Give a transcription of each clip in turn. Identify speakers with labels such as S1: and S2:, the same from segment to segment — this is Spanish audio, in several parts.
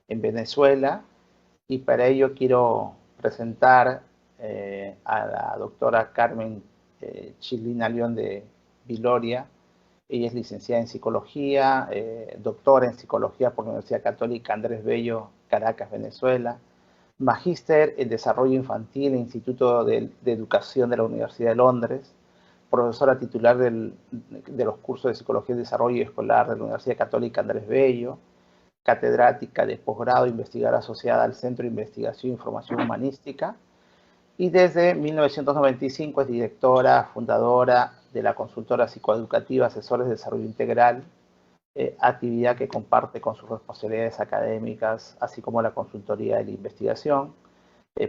S1: en Venezuela, y para ello quiero presentar a la doctora Carmen Chilina León de Viloria. Ella es licenciada en Psicología, doctora en Psicología por la Universidad Católica Andrés Bello, Caracas, Venezuela, magíster en Desarrollo Infantil e Instituto de Educación de la Universidad de Londres, profesora titular de los cursos de Psicología y Desarrollo Escolar de la Universidad Católica Andrés Bello, catedrática de posgrado investigadora asociada al Centro de Investigación e Información Humanística, y desde 1995 es directora, fundadora de la consultora psicoeducativa Asesores de Desarrollo Integral, actividad que comparte con sus responsabilidades académicas, así como la consultoría de la investigación.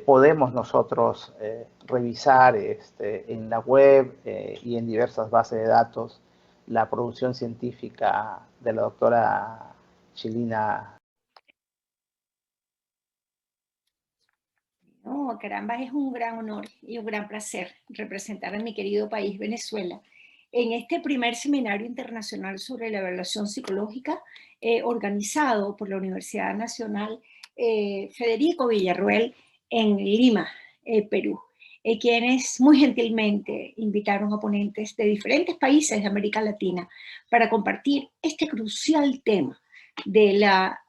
S1: Podemos nosotros revisar en la web y en diversas bases de datos la producción científica de la doctora Chilina.
S2: No, caramba, es un gran honor y un gran placer representar a mi querido país, Venezuela, en este primer seminario internacional sobre la evaluación psicológica organizado por la Universidad Nacional Federico Villarroel en Lima, Perú, quienes muy gentilmente invitaron a ponentes de diferentes países de América Latina para compartir este crucial tema de la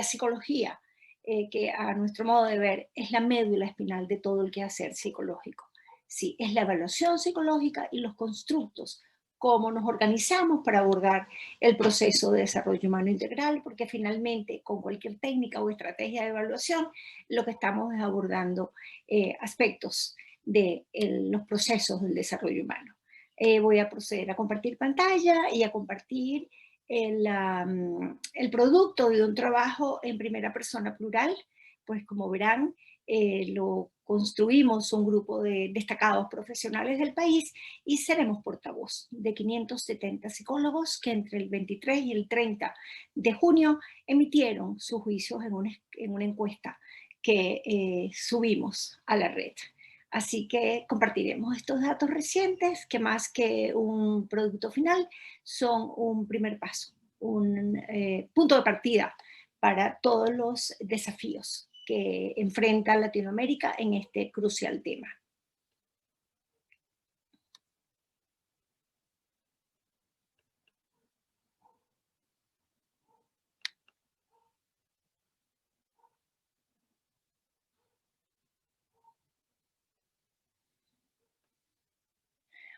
S2: psicología, que a nuestro modo de ver es la médula espinal de todo el quehacer psicológico. Sí, es la evaluación psicológica y los constructos, cómo nos organizamos para abordar el proceso de desarrollo humano integral, porque finalmente con cualquier técnica o estrategia de evaluación lo que estamos es abordando aspectos de los procesos del desarrollo humano. Voy a proceder a compartir pantalla y a compartir el producto de un trabajo en primera persona plural. Pues como verán, lo construimos un grupo de destacados profesionales del país y seremos portavoz de 570 psicólogos que entre el 23 y el 30 de junio emitieron sus juicios en una encuesta que subimos a la red. Así que compartiremos estos datos recientes que más que un producto final son un primer paso, un punto de partida para todos los desafíos que enfrenta Latinoamérica en este crucial tema.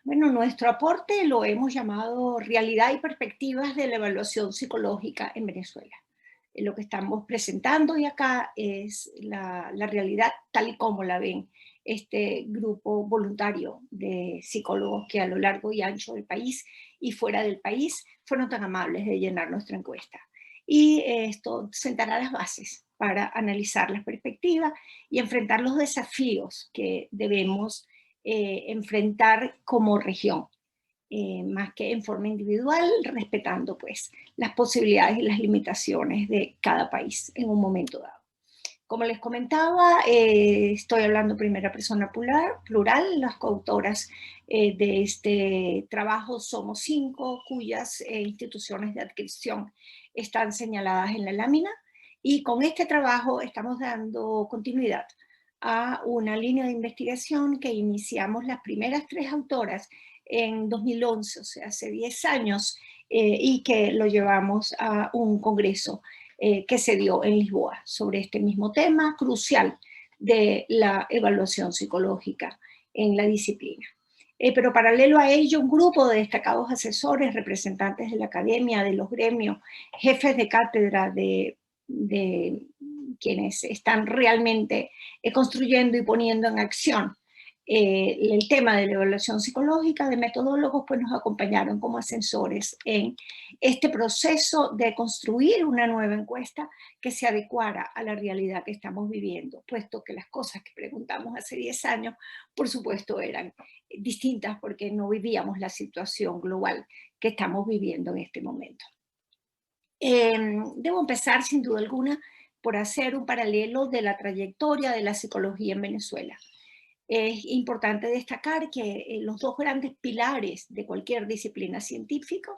S2: Bueno, nuestro aporte lo hemos llamado Realidad y Perspectivas de la Evaluación Psicológica en Venezuela. Lo que estamos presentando hoy acá es la realidad tal y como la ven este grupo voluntario de psicólogos que a lo largo y ancho del país y fuera del país fueron tan amables de llenar nuestra encuesta. Y esto sentará las bases para analizar las perspectivas y enfrentar los desafíos que debemos enfrentar como región, más que en forma individual, respetando pues las posibilidades y las limitaciones de cada país en un momento dado. Como les comentaba, estoy hablando primera persona plural. Las coautoras de este trabajo somos 5, cuyas instituciones de adscripción están señaladas en la lámina, y con este trabajo estamos dando continuidad a una línea de investigación que iniciamos las primeras 3 autoras en 2011, o sea, hace 10 años, y que lo llevamos a un congreso que se dio en Lisboa sobre este mismo tema crucial de la evaluación psicológica en la disciplina. Pero paralelo a ello, un grupo de destacados asesores, representantes de la academia, de los gremios, jefes de cátedra, de quienes están realmente construyendo y poniendo en acción el tema de la evaluación psicológica, de metodólogos, pues nos acompañaron como asesores en este proceso de construir una nueva encuesta que se adecuara a la realidad que estamos viviendo, puesto que las cosas que preguntamos hace 10 años, por supuesto, eran distintas porque no vivíamos la situación global que estamos viviendo en este momento. Debo empezar, sin duda alguna, por hacer un paralelo de la trayectoria de la psicología en Venezuela. Es importante destacar que los 2 grandes pilares de cualquier disciplina científica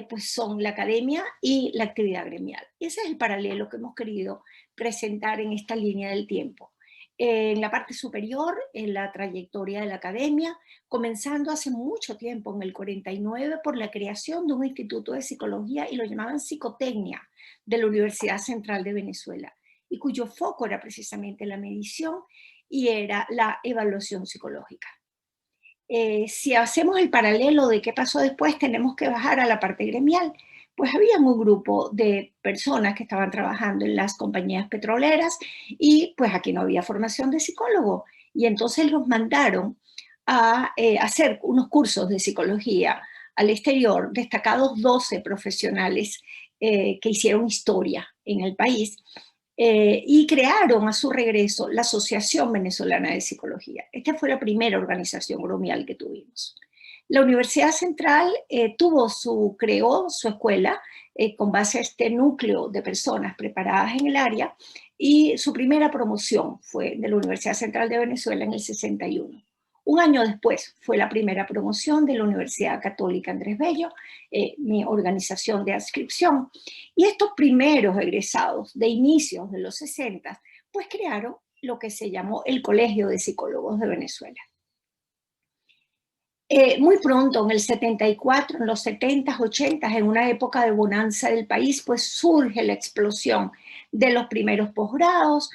S2: pues son la academia y la actividad gremial. Ese es el paralelo que hemos querido presentar en esta línea del tiempo. En la parte superior, en la trayectoria de la academia, comenzando hace mucho tiempo, en el 49, por la creación de un instituto de psicología, y lo llamaban psicotecnia, de la Universidad Central de Venezuela, y cuyo foco era precisamente la medición y era la evaluación psicológica. Si hacemos el paralelo de qué pasó después, tenemos que bajar a la parte gremial. Pues había un grupo de personas que estaban trabajando en las compañías petroleras y pues aquí no había formación de psicólogo. Y entonces los mandaron a hacer unos cursos de psicología al exterior, destacados 12 profesionales que hicieron historia en el país. Y crearon a su regreso la Asociación Venezolana de Psicología. Esta fue la primera organización gremial que tuvimos. La Universidad Central creó su escuela con base a este núcleo de personas preparadas en el área, y su primera promoción fue de la Universidad Central de Venezuela en el 61. Un año después fue la primera promoción de la Universidad Católica Andrés Bello, mi organización de adscripción. Y estos primeros egresados de inicios de los 60, pues crearon lo que se llamó el Colegio de Psicólogos de Venezuela. Muy pronto, en el 74, en los 70s, 80s, en una época de bonanza del país, pues surge la explosión de los primeros posgrados,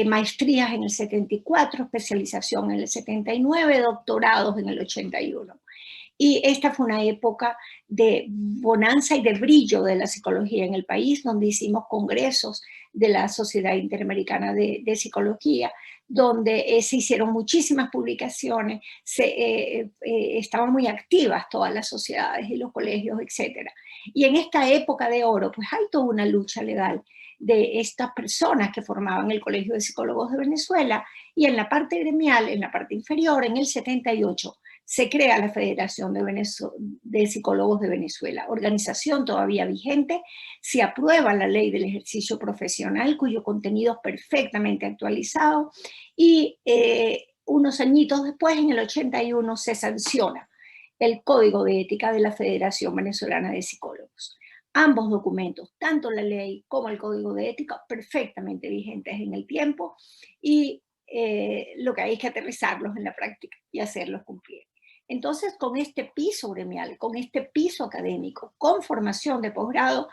S2: maestrías en el 74, especialización en el 79, doctorados en el 81. Y esta fue una época de bonanza y de brillo de la psicología en el país, donde hicimos congresos de la Sociedad Interamericana de Psicología, donde se hicieron muchísimas publicaciones, estaban muy activas todas las sociedades y los colegios, etc. Y en esta época de oro, pues hay toda una lucha legal de estas personas que formaban el Colegio de Psicólogos de Venezuela, y en la parte gremial, en la parte inferior, en el 78, se crea la Federación de Psicólogos de Venezuela, organización todavía vigente. Se aprueba la Ley del Ejercicio Profesional, cuyo contenido es perfectamente actualizado, y unos añitos después, en el 81, se sanciona el Código de Ética de la Federación Venezolana de Psicólogos. Ambos documentos, tanto la ley como el Código de Ética, perfectamente vigentes en el tiempo, y lo que hay es que aterrizarlos en la práctica y hacerlos cumplir. Entonces, con este piso gremial, con este piso académico, con formación de posgrado,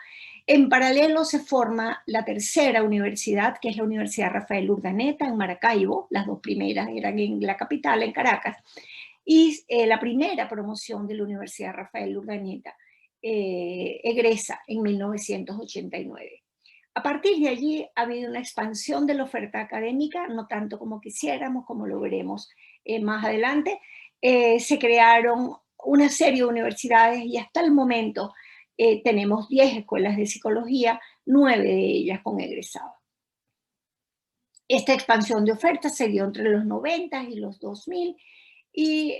S2: en paralelo se forma la tercera universidad, que es la Universidad Rafael Urdaneta en Maracaibo. Las dos primeras eran en la capital, en Caracas, y la primera promoción de la Universidad Rafael Urdaneta egresa en 1989. A partir de allí ha habido una expansión de la oferta académica, no tanto como quisiéramos, como lo veremos más adelante. Se crearon una serie de universidades y hasta el momento tenemos 10 escuelas de psicología, 9 de ellas con egresados. Esta expansión de oferta se dio entre los 90 y los 2000, y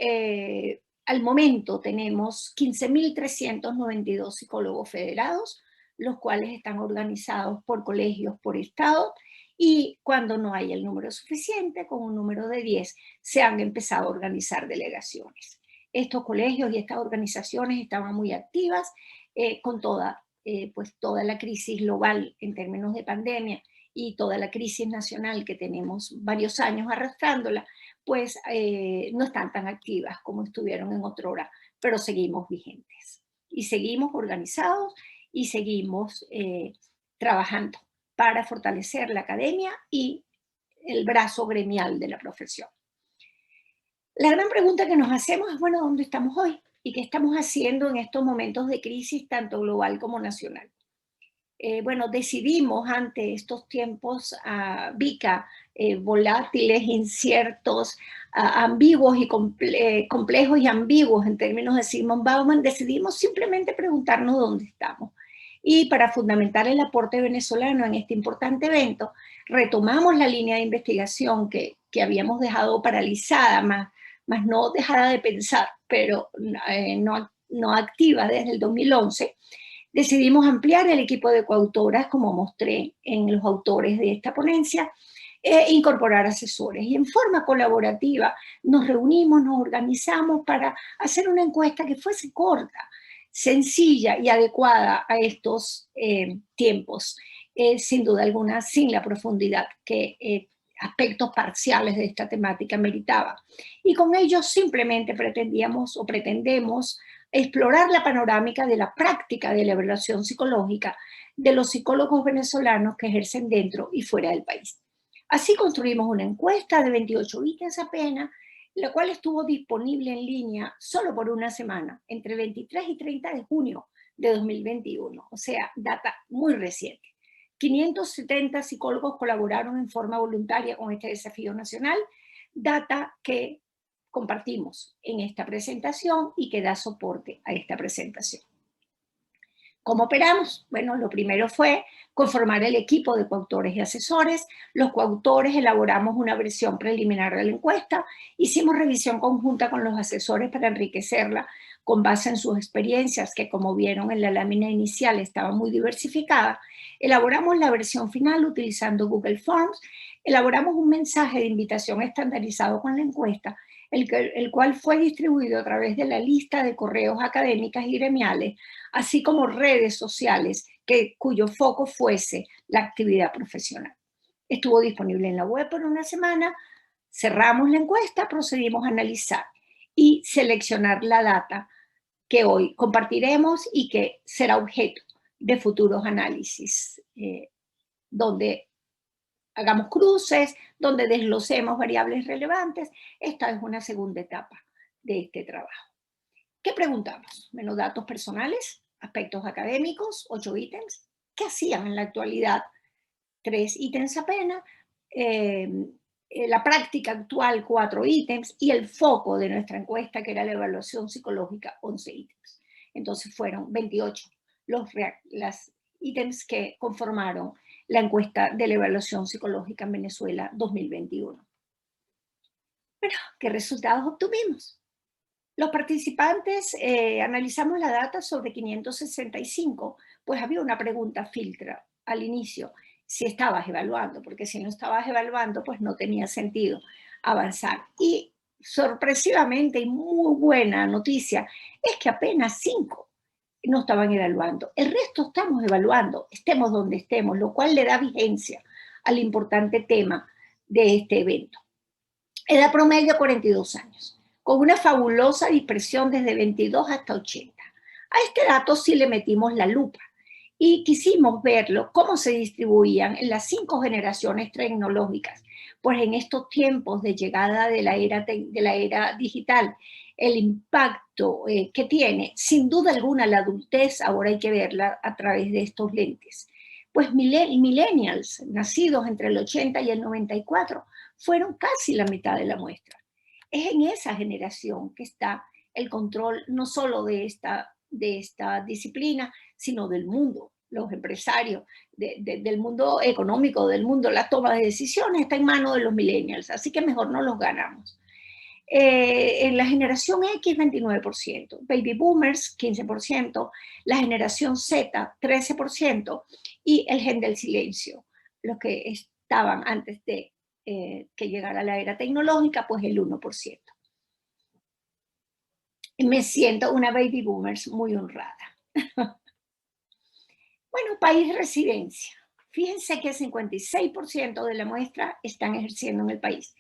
S2: al momento tenemos 15.392 psicólogos federados, los cuales están organizados por colegios, por estado, y cuando no hay el número suficiente, con un número de 10, se han empezado a organizar delegaciones. Estos colegios y estas organizaciones estaban muy activas con toda la crisis global en términos de pandemia y toda la crisis nacional que tenemos varios años arrastrándola, pues no están tan activas como estuvieron en otrora, pero seguimos vigentes y seguimos organizados y seguimos trabajando para fortalecer la academia y el brazo gremial de la profesión. La gran pregunta que nos hacemos es, bueno, ¿dónde estamos hoy? ¿Y qué estamos haciendo en estos momentos de crisis, tanto global como nacional? Bueno, decidimos ante estos tiempos VICA, volátiles, inciertos, ambiguos y complejos y ambiguos en términos de Zygmunt Bauman, decidimos simplemente preguntarnos dónde estamos. Y para fundamentar el aporte venezolano en este importante evento, retomamos la línea de investigación que habíamos dejado paralizada, más no dejada de pensar, pero no activa desde el 2011. Decidimos ampliar el equipo de coautoras, como mostré en los autores de esta ponencia, e incorporar asesores. Y en forma colaborativa nos reunimos, nos organizamos para hacer una encuesta que fuese corta, sencilla y adecuada a estos tiempos, sin duda alguna, sin la profundidad que aspectos parciales de esta temática meritaba. Y con ello simplemente pretendíamos o pretendemos explorar la panorámica de la práctica de la evaluación psicológica de los psicólogos venezolanos que ejercen dentro y fuera del país. Así construimos una encuesta de 28 ítems apenas, la cual estuvo disponible en línea solo por una semana, entre 23 y 30 de junio de 2021, o sea, data muy reciente. 570 psicólogos colaboraron en forma voluntaria con este desafío nacional, data que compartimos en esta presentación y que da soporte a esta presentación. ¿Cómo operamos? Bueno, lo primero fue conformar el equipo de coautores y asesores. Los coautores elaboramos una versión preliminar de la encuesta, hicimos revisión conjunta con los asesores para enriquecerla con base en sus experiencias, que como vieron en la lámina inicial estaba muy diversificada. Elaboramos la versión final utilizando Google Forms, elaboramos un mensaje de invitación estandarizado con la encuesta, el cual fue distribuido a través de la lista de correos académicas y gremiales, así como redes sociales cuyo foco fuese la actividad profesional. Estuvo disponible en la web por una semana, cerramos la encuesta, procedimos a analizar y seleccionar la data que hoy compartiremos y que será objeto de futuros análisis, donde hagamos cruces, donde desglosemos variables relevantes. Esta es una segunda etapa de este trabajo. ¿Qué preguntamos? Bueno, datos personales, aspectos académicos, 8 ítems. ¿Qué hacían en la actualidad? 3 ítems apenas. La práctica actual, 4 ítems. Y el foco de nuestra encuesta, que era la evaluación psicológica, 11 ítems. Entonces fueron 28 los ítems que conformaron la encuesta de la evaluación psicológica en Venezuela 2021. Bueno, ¿qué resultados obtuvimos? Los participantes analizamos la data sobre 565, pues había una pregunta filtra al inicio, si estabas evaluando, porque si no estabas evaluando, pues no tenía sentido avanzar. Y sorpresivamente, y muy buena noticia, es que apenas 5 no estaban evaluando. El resto estamos evaluando, estemos donde estemos, lo cual le da vigencia al importante tema de este evento. Edad promedio 42 años, con una fabulosa dispersión desde 22 hasta 80. A este dato sí le metimos la lupa y quisimos verlo, cómo se distribuían en las 5 generaciones tecnológicas, pues en estos tiempos de llegada de la era digital, el impacto que tiene, sin duda alguna, la adultez, ahora hay que verla a través de estos lentes. Pues millennials, nacidos entre el 80 y el 94, fueron casi la mitad de la muestra. Es en esa generación que está el control no solo de esta disciplina, sino del mundo. Los empresarios, del mundo económico, del mundo, la toma de decisiones está en manos de los millennials, así que mejor no los ganamos. En la generación X, 29%, baby boomers, 15%, la generación Z, 13%, y el gen del silencio, los que estaban antes de que llegara la era tecnológica, pues el 1%. Me siento una baby boomers muy honrada. Bueno, país de residencia. Fíjense que el 56% de la muestra están ejerciendo en el país.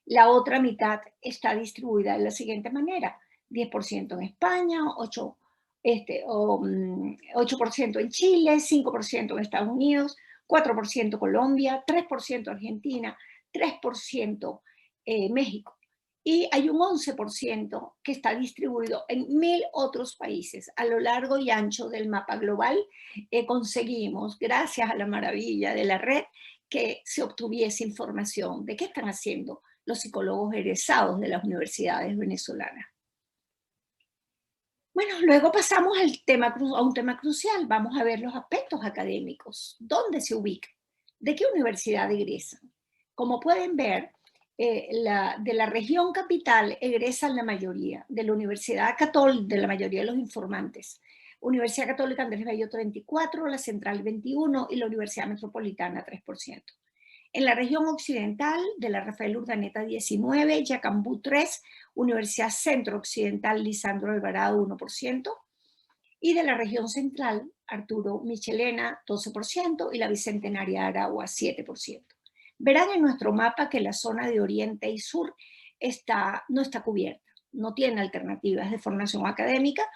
S2: La otra mitad está distribuida de la siguiente manera: 10% en España, 8% en Chile, 5% en Estados Unidos, 4% Colombia, 3% Argentina, 3% México. Y hay un 11% que está distribuido en 1000 otros países. A lo largo y ancho del mapa global conseguimos, gracias a la maravilla de la red, que se obtuviese información de qué están haciendo los psicólogos egresados de las universidades venezolanas. Bueno, luego pasamos a un tema crucial. Vamos a ver los aspectos académicos. ¿Dónde se ubican? ¿De qué universidad egresan? Como pueden ver, de la región capital egresan la mayoría, de la Universidad Católica, de la mayoría de los informantes. Universidad Católica Andrés Bello 34%, la Central 21% y la Universidad Metropolitana 3%. En la región occidental, de la Rafael Urdaneta 19%, Yacambú 3%, Universidad Centro Occidental Lisandro Alvarado 1%, Y de la región central, Arturo Michelena, 12%, y la Bicentenaria Aragua, 7%. Verán en nuestro mapa que la zona de Oriente y Sur no está cubierta, no tiene alternativas de formación académica,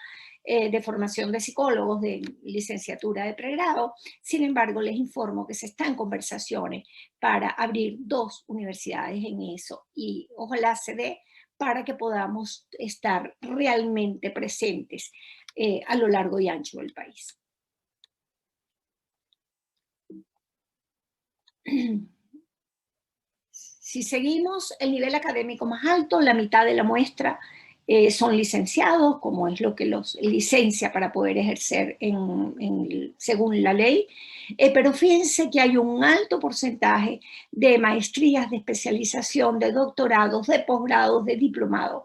S2: de formación de psicólogos, de licenciatura de pregrado. Sin embargo, les informo que se están conversaciones para abrir 2 universidades en eso, y ojalá se dé para que podamos estar realmente presentes a lo largo y ancho del país. Si seguimos, el nivel académico más alto, la mitad de la muestra son licenciados, como es lo que los licencia para poder ejercer según la ley, pero fíjense que hay un alto porcentaje de maestrías, de especialización, de doctorados, de posgrados, de diplomados.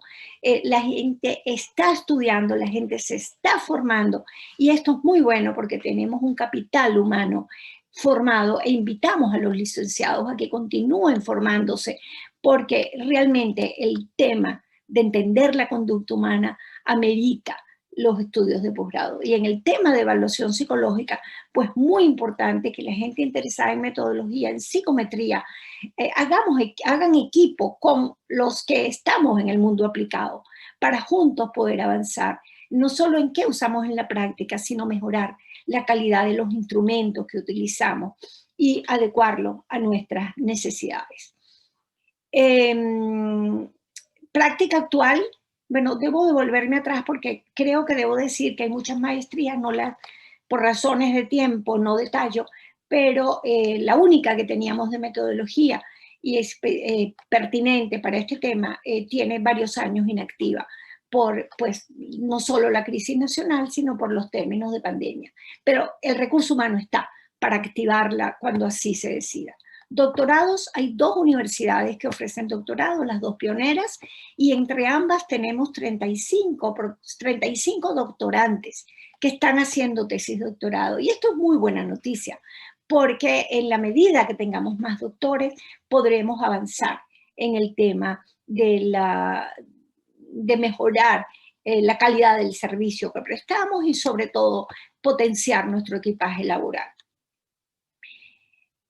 S2: La gente está estudiando, la gente se está formando, y esto es muy bueno porque tenemos un capital humano formado, e invitamos a los licenciados a que continúen formándose, porque realmente el tema de entender la conducta humana amerita los estudios de posgrado. Y en el tema de evaluación psicológica, pues muy importante que la gente interesada en metodología, en psicometría, hagan equipo con los que estamos en el mundo aplicado, para juntos poder avanzar, no solo en qué usamos en la práctica, sino mejorar la calidad de los instrumentos que utilizamos y adecuarlo a nuestras necesidades. Práctica actual, bueno, debo devolverme atrás porque creo que debo decir que hay muchas maestrías, por razones de tiempo no detallo, pero la única que teníamos de metodología y es pertinente para este tema, tiene varios años inactiva, por, pues, no solo la crisis nacional, sino por los términos de pandemia. Pero el recurso humano está para activarla cuando así se decida. Doctorados, hay 2 universidades que ofrecen doctorado, las 2 pioneras, y entre ambas tenemos 35 doctorantes que están haciendo tesis de doctorado. Y esto es muy buena noticia, porque en la medida que tengamos más doctores, podremos avanzar en el tema de mejorar la calidad del servicio que prestamos y sobre todo potenciar nuestro equipaje laboral.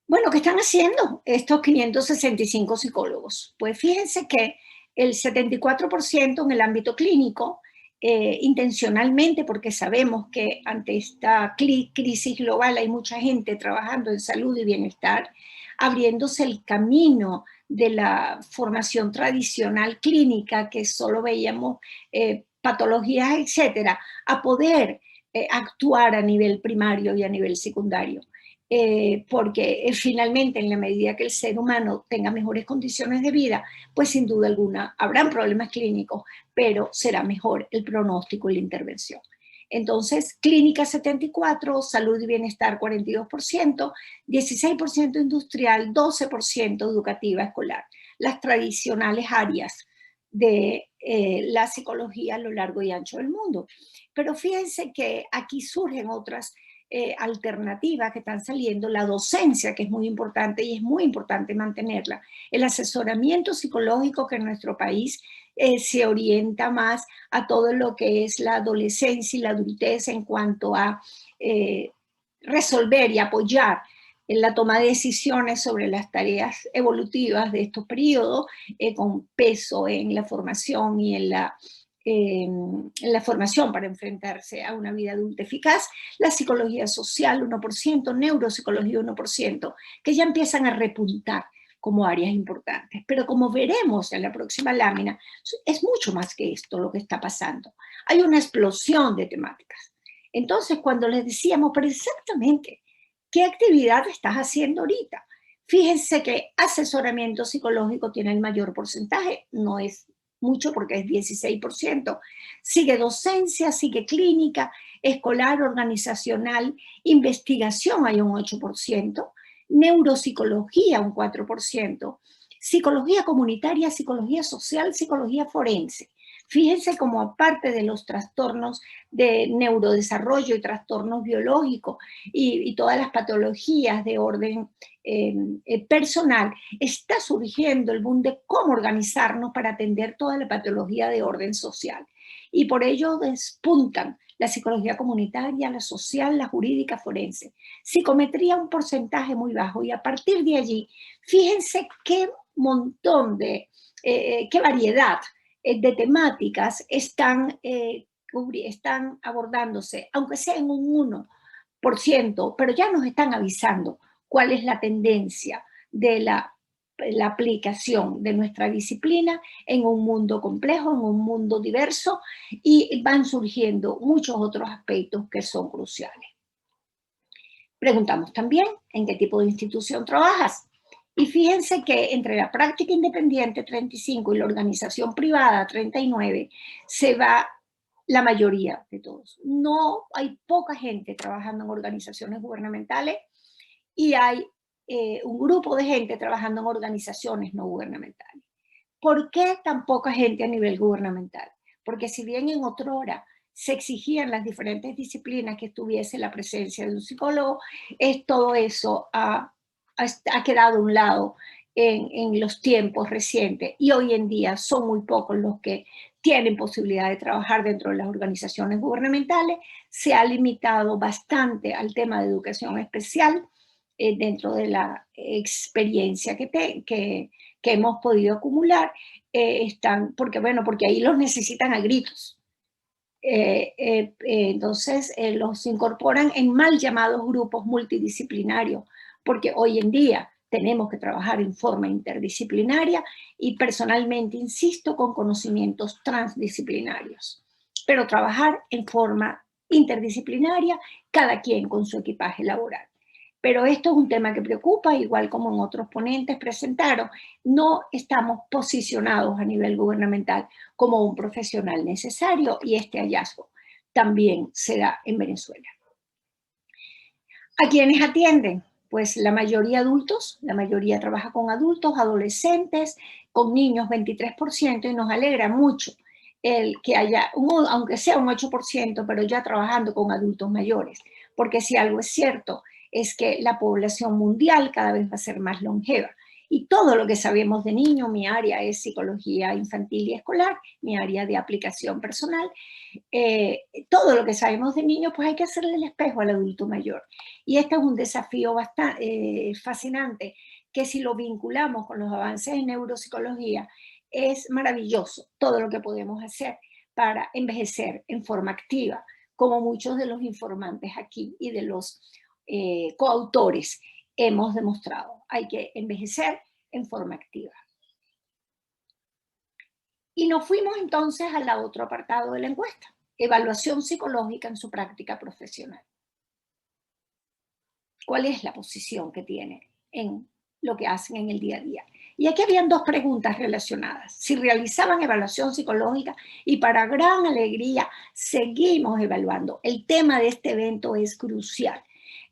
S2: Bueno, ¿qué están haciendo estos 565 psicólogos? Pues fíjense que el 74% en el ámbito clínico, intencionalmente, porque sabemos que ante esta crisis global hay mucha gente trabajando en salud y bienestar, abriéndose el camino de la formación tradicional clínica, que solo veíamos patologías, etcétera, a poder actuar a nivel primario y a nivel secundario. Porque finalmente, en la medida que el ser humano tenga mejores condiciones de vida, pues sin duda alguna habrán problemas clínicos, pero será mejor el pronóstico y la intervención. Entonces, clínica 74%, salud y bienestar 42%, 16% industrial, 12% educativa escolar. Las tradicionales áreas de la psicología a lo largo y ancho del mundo. Pero fíjense que aquí surgen otras alternativas que están saliendo, la docencia, que es muy importante y es muy importante mantenerla, el asesoramiento psicológico, que en nuestro país se orienta más a todo lo que es la adolescencia y la adultez en cuanto a resolver y apoyar en la toma de decisiones sobre las tareas evolutivas de estos periodos, con peso en la formación y en la formación para enfrentarse a una vida adulta eficaz, la psicología social 1%, neuropsicología 1%, que ya empiezan a repuntar como áreas importantes. Pero como veremos en la próxima lámina, es mucho más que esto lo que está pasando. Hay una explosión de temáticas. Entonces, cuando les decíamos, pero exactamente, ¿qué actividad estás haciendo ahorita? Fíjense que asesoramiento psicológico tiene el mayor porcentaje, no es mucho porque es 16%, sigue docencia, sigue clínica, escolar, organizacional, investigación hay un 8%, neuropsicología un 4%, psicología comunitaria, psicología social, psicología forense. Fíjense cómo aparte de los trastornos de neurodesarrollo y trastornos biológicos y todas las patologías de orden personal, está surgiendo el boom de cómo organizarnos para atender toda la patología de orden social. Y por ello despuntan la psicología comunitaria, la social, la jurídica, forense. Psicometría un porcentaje muy bajo, y a partir de allí, fíjense qué montón de, qué variedad de temáticas están abordándose, aunque sea en un 1%, pero ya nos están avisando cuál es la tendencia de la aplicación de nuestra disciplina en un mundo complejo, en un mundo diverso, y van surgiendo muchos otros aspectos que son cruciales. Preguntamos también en qué tipo de institución trabajas. Y fíjense que entre la práctica independiente, 35, y la organización privada, 39, se va la mayoría de todos. No hay poca gente trabajando en organizaciones gubernamentales, y hay un grupo de gente trabajando en organizaciones no gubernamentales. ¿Por qué tan poca gente a nivel gubernamental? Porque si bien en otrora se exigían las diferentes disciplinas que estuviese la presencia de un psicólogo, todo eso ha quedado a un lado en los tiempos recientes, y hoy en día son muy pocos los que tienen posibilidad de trabajar dentro de las organizaciones gubernamentales. Se ha limitado bastante al tema de educación especial dentro de la experiencia que hemos podido acumular, porque ahí los necesitan a gritos. Entonces los incorporan en mal llamados grupos multidisciplinarios, porque hoy en día tenemos que trabajar en forma interdisciplinaria, y personalmente insisto con conocimientos transdisciplinarios, pero trabajar en forma interdisciplinaria, cada quien con su equipaje laboral. Pero esto es un tema que preocupa, igual como en otros ponentes presentaron. No estamos posicionados a nivel gubernamental como un profesional necesario, y este hallazgo también se da en Venezuela. ¿A quiénes atienden? Pues la mayoría adultos, la mayoría trabaja con adultos, adolescentes, con niños 23%, y nos alegra mucho el que haya, aunque sea un 8%, pero ya trabajando con adultos mayores, porque si algo es cierto es que la población mundial cada vez va a ser más longeva. Y todo lo que sabemos de niños, mi área es psicología infantil y escolar, mi área de aplicación personal, todo lo que sabemos de niños, pues hay que hacerle el espejo al adulto mayor. Y este es un desafío bastante fascinante, que si lo vinculamos con los avances en neuropsicología, es maravilloso todo lo que podemos hacer para envejecer en forma activa, como muchos de los informantes aquí y de los coautores hemos demostrado. Hay que envejecer en forma activa. Y nos fuimos entonces al otro apartado de la encuesta: evaluación psicológica en su práctica profesional. ¿Cuál es la posición que tiene en lo que hacen en el día a día? Y aquí habían dos preguntas relacionadas: si realizaban evaluación psicológica, y para gran alegría seguimos evaluando. El tema de este evento es crucial.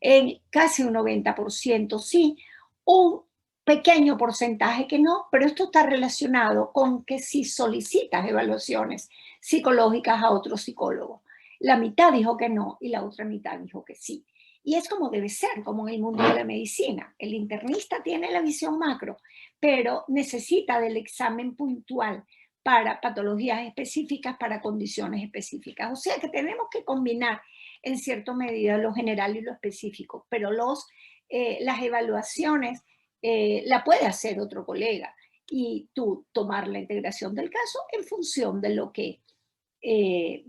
S2: En casi un 90% sí, un pequeño porcentaje que no, pero esto está relacionado con que si solicitas evaluaciones psicológicas a otro psicólogo, la mitad dijo que no y la otra mitad dijo que sí. Y es como debe ser, como en el mundo de la medicina. El internista tiene la visión macro, pero necesita del examen puntual para patologías específicas, para condiciones específicas. O sea que tenemos que combinar en cierta medida lo general y lo específico, pero las evaluaciones la puede hacer otro colega, y tú tomar la integración del caso en función de lo que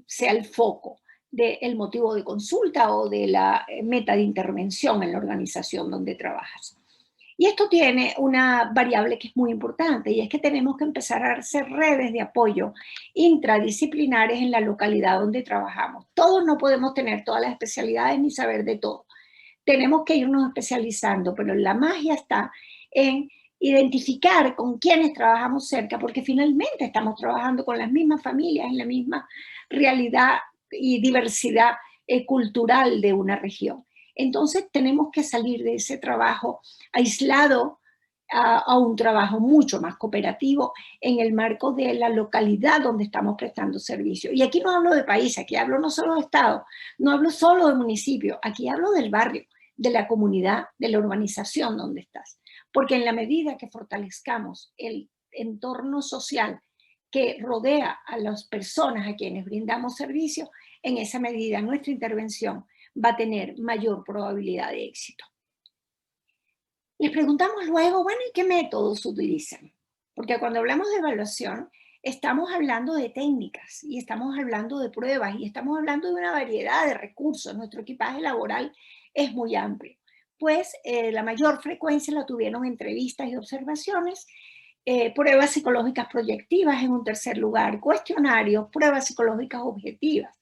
S2: sea el foco del motivo de consulta o de la meta de intervención en la organización donde trabajas. Y esto tiene una variable que es muy importante, y es que tenemos que empezar a hacer redes de apoyo intradisciplinares en la localidad donde trabajamos. Todos no podemos tener todas las especialidades ni saber de todo. Tenemos que irnos especializando, pero la magia está en identificar con quienes trabajamos cerca, porque finalmente estamos trabajando con las mismas familias en la misma realidad y diversidad cultural de una región. Entonces tenemos que salir de ese trabajo aislado a un trabajo mucho más cooperativo en el marco de la localidad donde estamos prestando servicio. Y aquí no hablo de país, aquí hablo no solo de estado, no hablo solo de municipio, aquí hablo del barrio, de la comunidad, de la urbanización donde estás. Porque en la medida que fortalezcamos el entorno social que rodea a las personas a quienes brindamos servicio, en esa medida nuestra intervención va a tener mayor probabilidad de éxito. Les preguntamos luego, bueno, ¿y qué métodos utilizan? Porque cuando hablamos de evaluación, estamos hablando de técnicas y estamos hablando de pruebas y estamos hablando de una variedad de recursos. Nuestro equipaje laboral es muy amplio. Pues la mayor frecuencia la tuvieron entrevistas y observaciones, pruebas psicológicas proyectivas en un tercer lugar, cuestionarios, pruebas psicológicas objetivas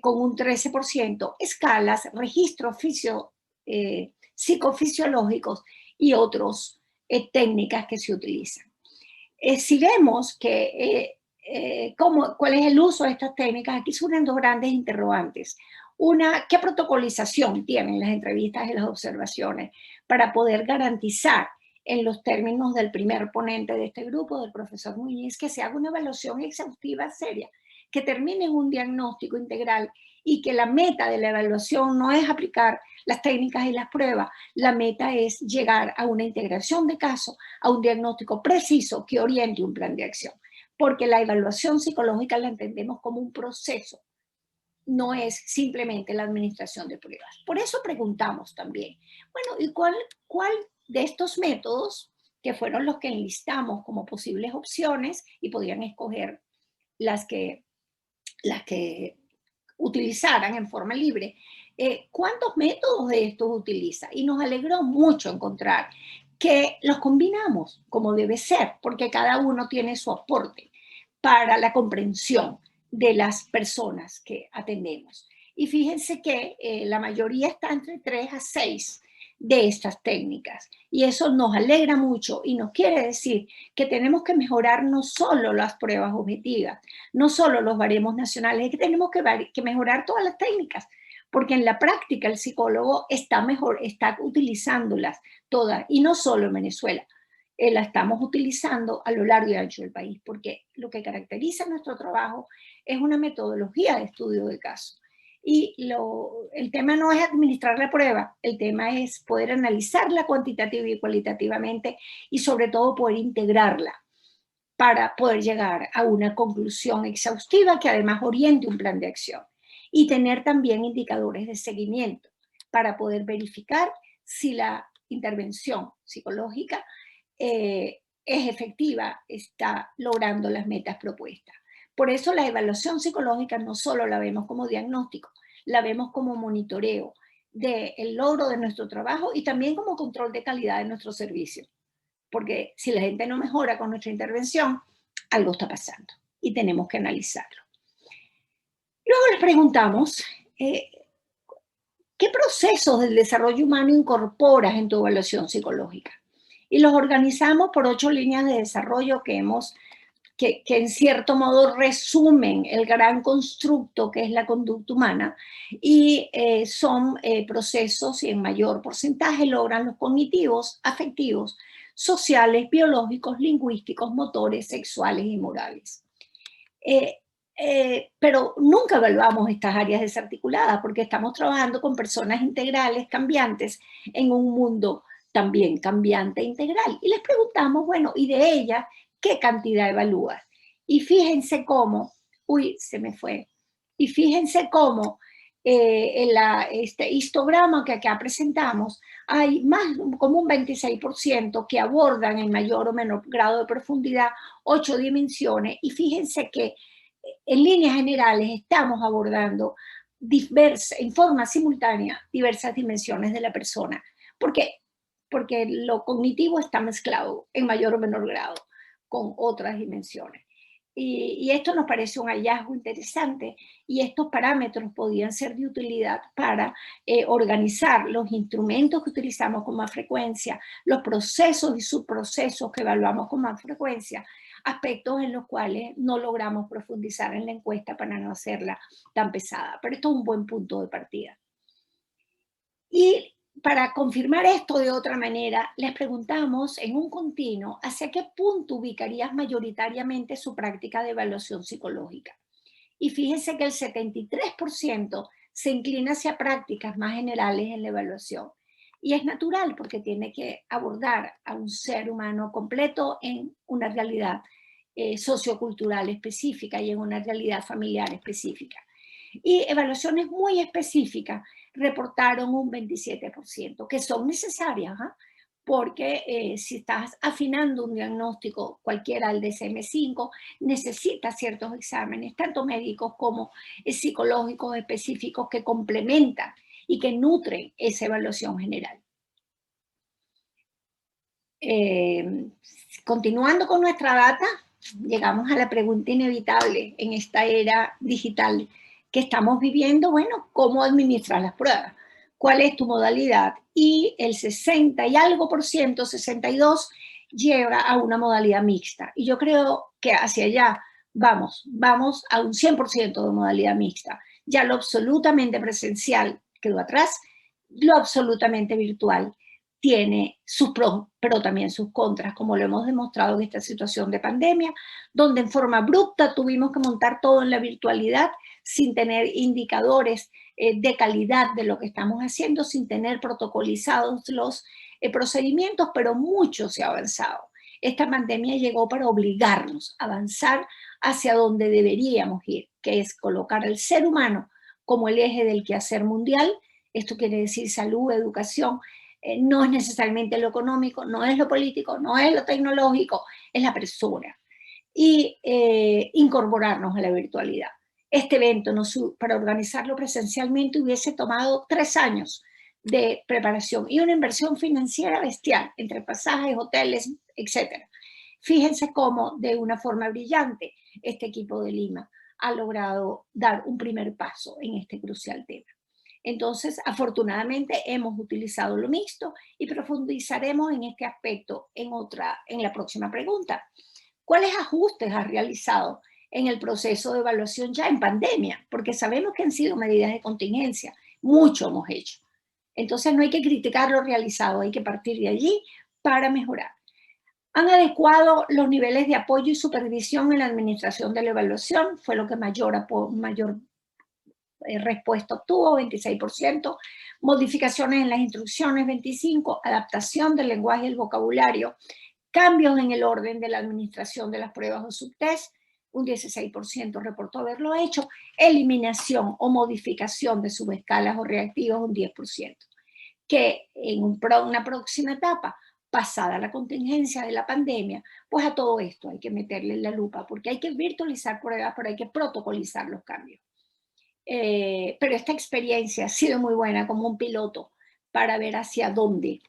S2: con un 13%, escalas, registros psicofisiológicos y otras técnicas que se utilizan. Si vemos cuál es el uso de estas técnicas, aquí surgen dos grandes interrogantes. Una, ¿qué protocolización tienen las entrevistas y las observaciones para poder garantizar, en los términos del primer ponente de este grupo, del profesor Muñiz, que se haga una evaluación exhaustiva seria, que termine en un diagnóstico integral y que la meta de la evaluación no es aplicar las técnicas y las pruebas, la meta es llegar a una integración de casos, a un diagnóstico preciso que oriente un plan de acción? Porque la evaluación psicológica la entendemos como un proceso, no es simplemente la administración de pruebas. Por eso preguntamos también, bueno, ¿y cuál de estos métodos, que fueron los que enlistamos como posibles opciones y podían escoger las que utilizaran en forma libre, ¿cuántos métodos de estos utiliza? Y nos alegró mucho encontrar que los combinamos como debe ser, porque cada uno tiene su aporte para la comprensión de las personas que atendemos. Y fíjense que la mayoría está entre 3 a 6 de estas técnicas. Y eso nos alegra mucho y nos quiere decir que tenemos que mejorar no solo las pruebas objetivas, no solo los baremos nacionales, es que tenemos que mejorar todas las técnicas, porque en la práctica el psicólogo está utilizándolas todas, y no solo en Venezuela. La estamos utilizando a lo largo y ancho del país, porque lo que caracteriza nuestro trabajo es una metodología de estudio de caso. Y el tema no es administrar la prueba, el tema es poder analizarla cuantitativa y cualitativamente y sobre todo poder integrarla para poder llegar a una conclusión exhaustiva que además oriente un plan de acción. Y tener también indicadores de seguimiento para poder verificar si la intervención psicológica es efectiva, está logrando las metas propuestas. Por eso la evaluación psicológica no solo la vemos como diagnóstico, la vemos como monitoreo del logro de nuestro trabajo y también como control de calidad de nuestro servicio. Porque si la gente no mejora con nuestra intervención, algo está pasando y tenemos que analizarlo. Luego les preguntamos, ¿qué procesos del desarrollo humano incorporas en tu evaluación psicológica? Y los organizamos por 8 líneas de desarrollo que en cierto modo resumen el gran constructo que es la conducta humana y son procesos y en mayor porcentaje logran los cognitivos, afectivos, sociales, biológicos, lingüísticos, motores, sexuales y morales. Pero nunca evaluamos estas áreas desarticuladas porque estamos trabajando con personas integrales, cambiantes, en un mundo también cambiante e integral. Y les preguntamos, bueno, ¿y de ellas qué cantidad evalúas? Y fíjense cómo, se me fue, y fíjense cómo en este histograma que acá presentamos, hay más como un 26% que abordan en mayor o menor grado de profundidad 8 dimensiones, y fíjense que en líneas generales estamos abordando en forma simultánea diversas dimensiones de la persona, porque lo cognitivo está mezclado en mayor o menor grado con otras dimensiones. Y esto nos parece un hallazgo interesante y estos parámetros podían ser de utilidad para organizar los instrumentos que utilizamos con más frecuencia, los procesos y subprocesos que evaluamos con más frecuencia, aspectos en los cuales no logramos profundizar en la encuesta para no hacerla tan pesada. Pero esto es un buen punto de partida. Y para confirmar esto de otra manera, les preguntamos en un continuo hacia qué punto ubicarías mayoritariamente su práctica de evaluación psicológica. Y fíjense que el 73% se inclina hacia prácticas más generales en la evaluación. Y es natural porque tiene que abordar a un ser humano completo en una realidad sociocultural específica y en una realidad familiar específica. Y evaluaciones muy específicas reportaron un 27%, que son necesarias, ¿eh? Porque si estás afinando un diagnóstico cualquiera, el DSM-5, necesitas ciertos exámenes, tanto médicos como psicológicos específicos que complementan y que nutren esa evaluación general. Continuando con nuestra data, llegamos a la pregunta inevitable en esta era digital que estamos viviendo. Bueno, ¿cómo administrar las pruebas? ¿Cuál es tu modalidad? Y el 60 y algo por ciento, 62, lleva a una modalidad mixta. Y yo creo que hacia allá vamos a un 100% de modalidad mixta. Ya lo absolutamente presencial quedó atrás, lo absolutamente virtual tiene sus pros, pero también sus contras, como lo hemos demostrado en esta situación de pandemia, donde en forma abrupta tuvimos que montar todo en la virtualidad sin tener indicadores de calidad de lo que estamos haciendo, sin tener protocolizados los procedimientos, pero mucho se ha avanzado. Esta pandemia llegó para obligarnos a avanzar hacia donde deberíamos ir, que es colocar al ser humano como el eje del quehacer mundial. Esto quiere decir salud, educación, no es necesariamente lo económico, no es lo político, no es lo tecnológico, es la persona. Y incorporarnos a la virtualidad. Este evento, para organizarlo presencialmente, hubiese tomado 3 años de preparación y una inversión financiera bestial, entre pasajes, hoteles, etc. Fíjense cómo, de una forma brillante, este equipo de Lima ha logrado dar un primer paso en este crucial tema. Entonces, afortunadamente, hemos utilizado lo mixto y profundizaremos en este aspecto en la próxima pregunta. ¿Cuáles ajustes has realizado en el proceso de evaluación ya en pandemia? Porque sabemos que han sido medidas de contingencia, mucho hemos hecho. Entonces, no hay que criticar lo realizado, hay que partir de allí para mejorar. Han adecuado los niveles de apoyo y supervisión en la administración de la evaluación, fue lo que mayor respuesta obtuvo, 26%, modificaciones en las instrucciones, 25%, adaptación del lenguaje y el vocabulario, cambios en el orden de la administración de las pruebas o subtest, un 16% reportó haberlo hecho, eliminación o modificación de subescalas o reactivos, un 10%, que en una próxima etapa, pasada la contingencia de la pandemia, pues a todo esto hay que meterle la lupa, porque hay que virtualizar pruebas, pero hay que protocolizar los cambios. Pero esta experiencia ha sido muy buena como un piloto para ver hacia dónde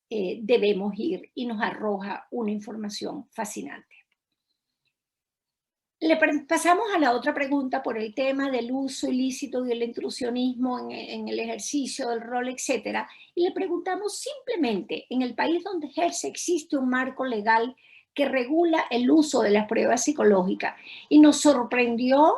S2: debemos ir y nos arroja una información fascinante. Pasamos a la otra pregunta por el tema del uso ilícito del intrusionismo en el ejercicio del rol, etc. Y le preguntamos simplemente, en el país donde ejerce existe un marco legal que regula el uso de las pruebas psicológicas. Y nos sorprendió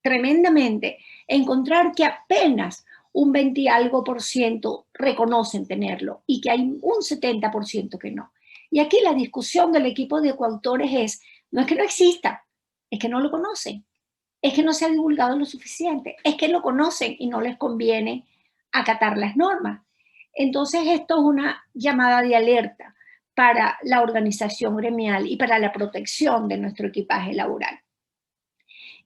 S2: tremendamente encontrar que apenas un 20 y algo por ciento reconocen tenerlo y que hay un 70% que no. Y aquí la discusión del equipo de coautores es, no es que no exista, es que no lo conocen, es que no se ha divulgado lo suficiente, es que lo conocen y no les conviene acatar las normas. Entonces esto es una llamada de alerta para la organización gremial y para la protección de nuestro equipaje laboral.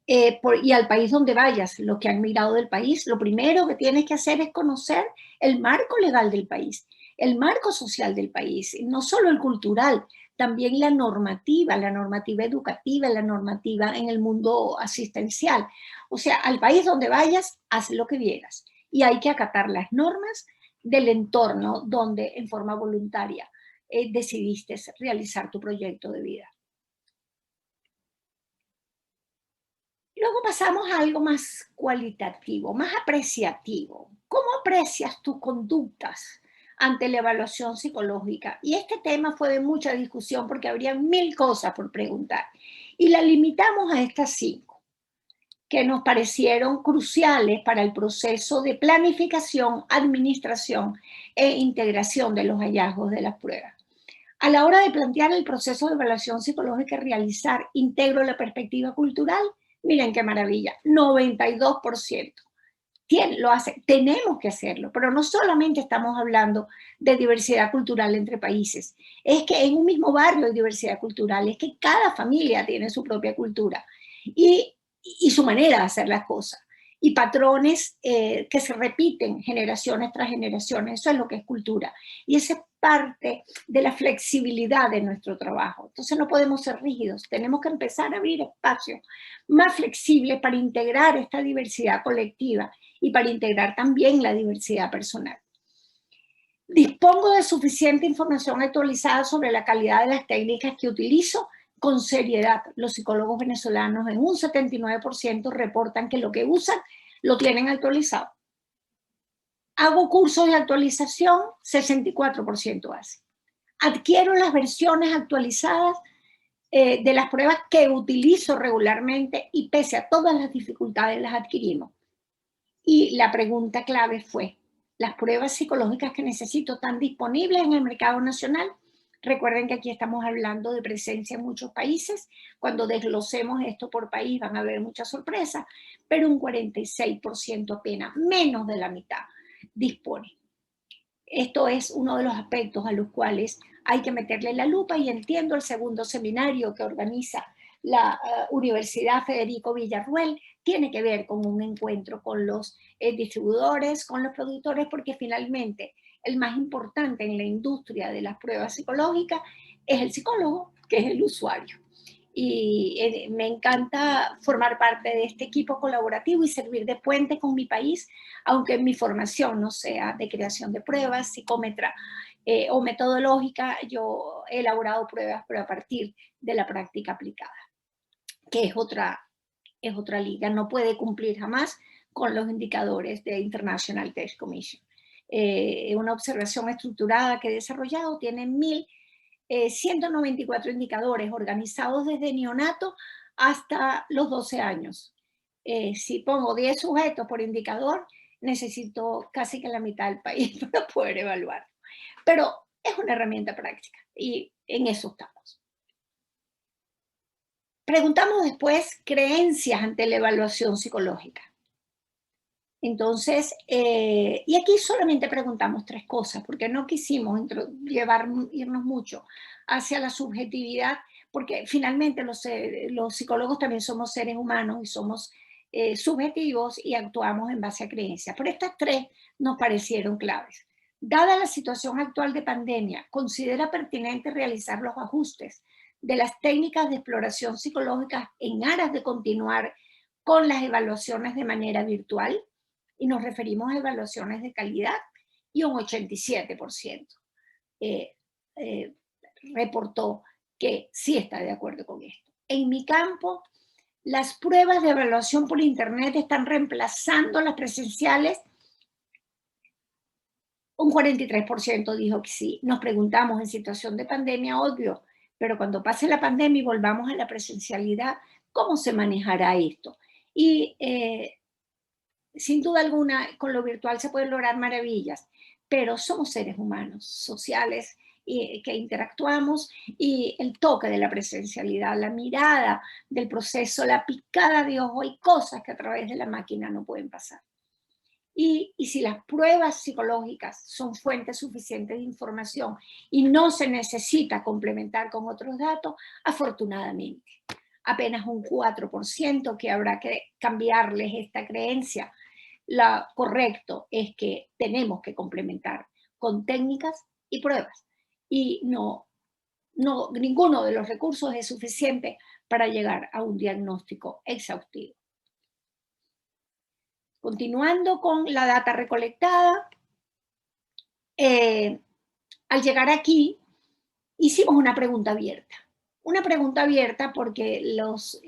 S2: Y al país donde vayas, lo que han mirado del país, lo primero que tienes que hacer es conocer el marco legal del país, el marco social del país, no solo el cultural, también la normativa educativa, la normativa en el mundo asistencial. O sea, al país donde vayas, haz lo que vieras. Y hay que acatar las normas del entorno donde en forma voluntaria decidiste realizar tu proyecto de vida. Luego pasamos a algo más cualitativo, más apreciativo. ¿Cómo aprecias tus conductas ante la evaluación psicológica? Y este tema fue de mucha discusión porque habría 1000 cosas por preguntar. Y la limitamos a estas 5, que nos parecieron cruciales para el proceso de planificación, administración e integración de los hallazgos de las pruebas. A la hora de plantear el proceso de evaluación psicológica y realizar, integro la perspectiva cultural. Miren qué maravilla, 92% lo hace. Tenemos que hacerlo, pero no solamente estamos hablando de diversidad cultural entre países, es que en un mismo barrio hay diversidad cultural, es que cada familia tiene su propia cultura y su manera de hacer las cosas. y patrones que se repiten generaciones tras generaciones. Eso es lo que es cultura. Y esa es parte de la flexibilidad de nuestro trabajo. Entonces no podemos ser rígidos, tenemos que empezar a abrir espacios más flexibles para integrar esta diversidad colectiva y para integrar también la diversidad personal. Dispongo de suficiente información actualizada sobre la calidad de las técnicas que utilizo con seriedad. Los psicólogos venezolanos en un 79% reportan que lo que usan lo tienen actualizado. Hago cursos de actualización, 64% hace. Adquiero las versiones actualizadas de las pruebas que utilizo regularmente y pese a todas las dificultades las adquirimos. Y la pregunta clave fue, ¿las pruebas psicológicas que necesito están disponibles en el mercado nacional? Recuerden que aquí estamos hablando de presencia en muchos países. Cuando desglosemos esto por país van a haber muchas sorpresas, pero un 46% apenas, menos de la mitad, dispone. Esto es uno de los aspectos a los cuales hay que meterle la lupa y entiendo el segundo seminario que organiza la Universidad Federico Villarruel, tiene que ver con un encuentro con los distribuidores, con los productores, porque finalmente el más importante en la industria de las pruebas psicológicas es el psicólogo, que es el usuario. Y me encanta formar parte de este equipo colaborativo y servir de puente con mi país, aunque mi formación no sea de creación de pruebas, psicómetra o metodológica. Yo he elaborado pruebas, pero a partir de la práctica aplicada, que es otra liga, no puede cumplir jamás con los indicadores de International Test Commission. Una observación estructurada que he desarrollado tiene 1.194 indicadores organizados desde neonato hasta los 12 años. Si pongo 10 sujetos por indicador, necesito casi que la mitad del país para poder evaluar. Pero es una herramienta práctica y en eso estamos. Preguntamos después creencias ante la evaluación psicológica. Entonces, y aquí solamente preguntamos 3 cosas, porque no quisimos irnos mucho hacia la subjetividad, porque finalmente los psicólogos también somos seres humanos y somos subjetivos y actuamos en base a creencias. Pero estas 3 nos parecieron claves. Dada la situación actual de pandemia, ¿considera pertinente realizar los ajustes de las técnicas de exploración psicológica en aras de continuar con las evaluaciones de manera virtual? Y nos referimos a evaluaciones de calidad, y un 87% reportó que sí está de acuerdo con esto. En mi campo, las pruebas de evaluación por internet están reemplazando las presenciales. Un 43% dijo que sí. Nos preguntamos en situación de pandemia, obvio, pero cuando pase la pandemia y volvamos a la presencialidad, ¿cómo se manejará esto? Y sin duda alguna, con lo virtual se pueden lograr maravillas, pero somos seres humanos, sociales, que interactuamos, y el toque de la presencialidad, la mirada del proceso, la picada de ojo, hay cosas que a través de la máquina no pueden pasar. Y si las pruebas psicológicas son fuentes suficientes de información y no se necesita complementar con otros datos, afortunadamente, apenas un 4% que habrá que cambiarles esta creencia. Lo correcto es que tenemos que complementar con técnicas y pruebas. Y ninguno de los recursos es suficiente para llegar a un diagnóstico exhaustivo. Continuando con la data recolectada, al llegar aquí, hicimos una pregunta abierta. Una pregunta abierta porque los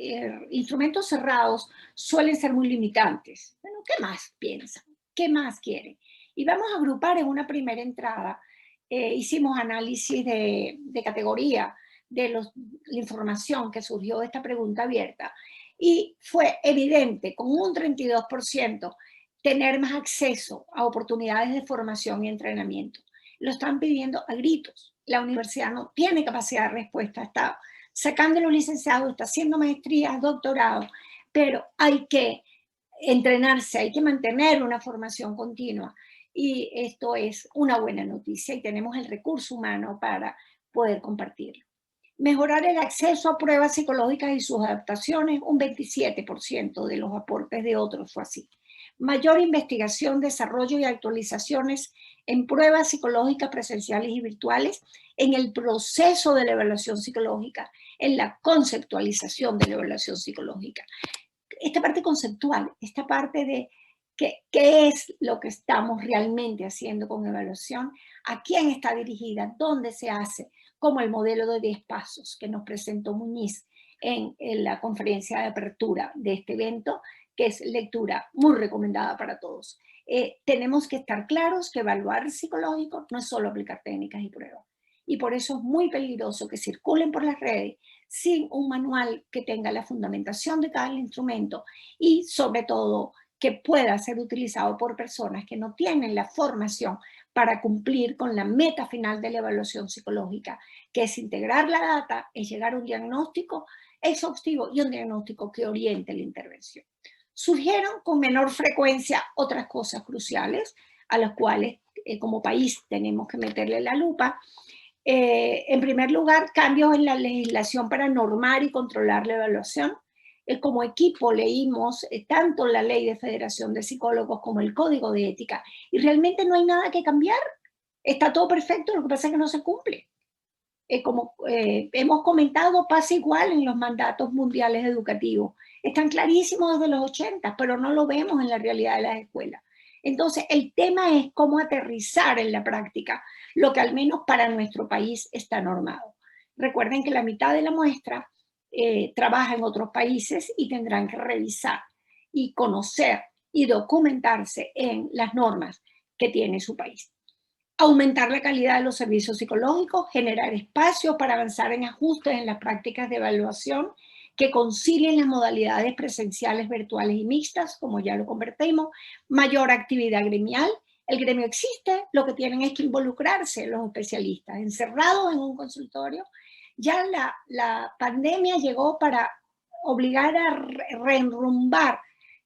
S2: instrumentos cerrados suelen ser muy limitantes. Bueno, ¿qué más piensan? ¿Qué más quieren? Y vamos a agrupar en una primera entrada. Hicimos análisis de categoría de la información que surgió de esta pregunta abierta. Y fue evidente, con un 32%, tener más acceso a oportunidades de formación y entrenamiento. Lo están pidiendo a gritos. La universidad no tiene capacidad de respuesta, está sacando los licenciados, está haciendo maestrías, doctorados, pero hay que entrenarse, hay que mantener una formación continua, y esto es una buena noticia y tenemos el recurso humano para poder compartirlo. Mejorar el acceso a pruebas psicológicas y sus adaptaciones, un 27% de los aportes de otros fue así. mayor investigación, desarrollo y actualizaciones en pruebas psicológicas presenciales y virtuales, en el proceso de la evaluación psicológica, en la conceptualización de la evaluación psicológica. Esta parte conceptual, esta parte de qué es lo que estamos realmente haciendo con evaluación, a quién está dirigida, dónde se hace, como el modelo de 10 pasos que nos presentó Muñiz en la conferencia de apertura de este evento, que es lectura muy recomendada para todos. Tenemos que estar claros que evaluar psicológico no es solo aplicar técnicas y pruebas. Y por eso es muy peligroso que circulen por las redes sin un manual que tenga la fundamentación de cada instrumento y sobre todo que pueda ser utilizado por personas que no tienen la formación para cumplir con la meta final de la evaluación psicológica, que es integrar la data, es llegar a un diagnóstico exhaustivo y un diagnóstico que oriente la intervención. Surgieron con menor frecuencia otras cosas cruciales a las cuales como país tenemos que meterle la lupa. En primer lugar, cambios en la legislación para normar y controlar la evaluación. Como equipo leímos tanto la ley de Federación de Psicólogos como el Código de Ética y realmente no hay nada que cambiar. Está todo perfecto, lo que pasa es que no se cumple. Como hemos comentado, pasa igual en los mandatos mundiales educativos. Están clarísimos desde los 80, pero no lo vemos en la realidad de las escuelas. Entonces, el tema es cómo aterrizar en la práctica lo que al menos para nuestro país está normado. Recuerden que la mitad de la muestra trabaja en otros países y tendrán que revisar y conocer y documentarse en las normas que tiene su país. Aumentar la calidad de los servicios psicológicos, generar espacios para avanzar en ajustes en las prácticas de evaluación que concilien las modalidades presenciales, virtuales y mixtas, como ya lo convertimos, mayor actividad gremial. El gremio existe, lo que tienen es que involucrarse los especialistas, encerrados en un consultorio. Ya la pandemia llegó para obligar a reenrumbar,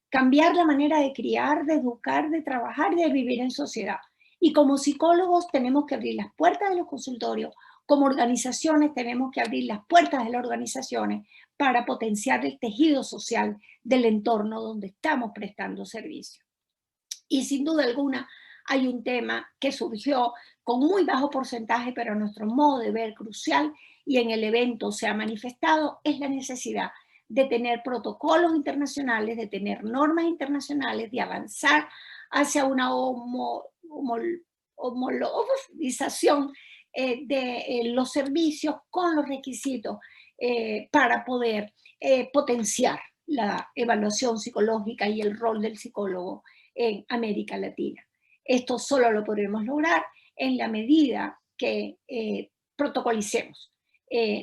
S2: cambiar la manera de criar, de educar, de trabajar y de vivir en sociedad. Y como psicólogos tenemos que abrir las puertas de los consultorios, como organizaciones tenemos que abrir las puertas de las organizaciones para potenciar el tejido social del entorno donde estamos prestando servicio. Y sin duda alguna hay un tema que surgió con muy bajo porcentaje, pero a nuestro modo de ver crucial y en el evento se ha manifestado, es la necesidad de tener protocolos internacionales, de tener normas internacionales, de avanzar hacia una homologización de los servicios con los requisitos para poder potenciar la evaluación psicológica y el rol del psicólogo en América Latina. Esto solo lo podremos lograr en la medida que protocolicemos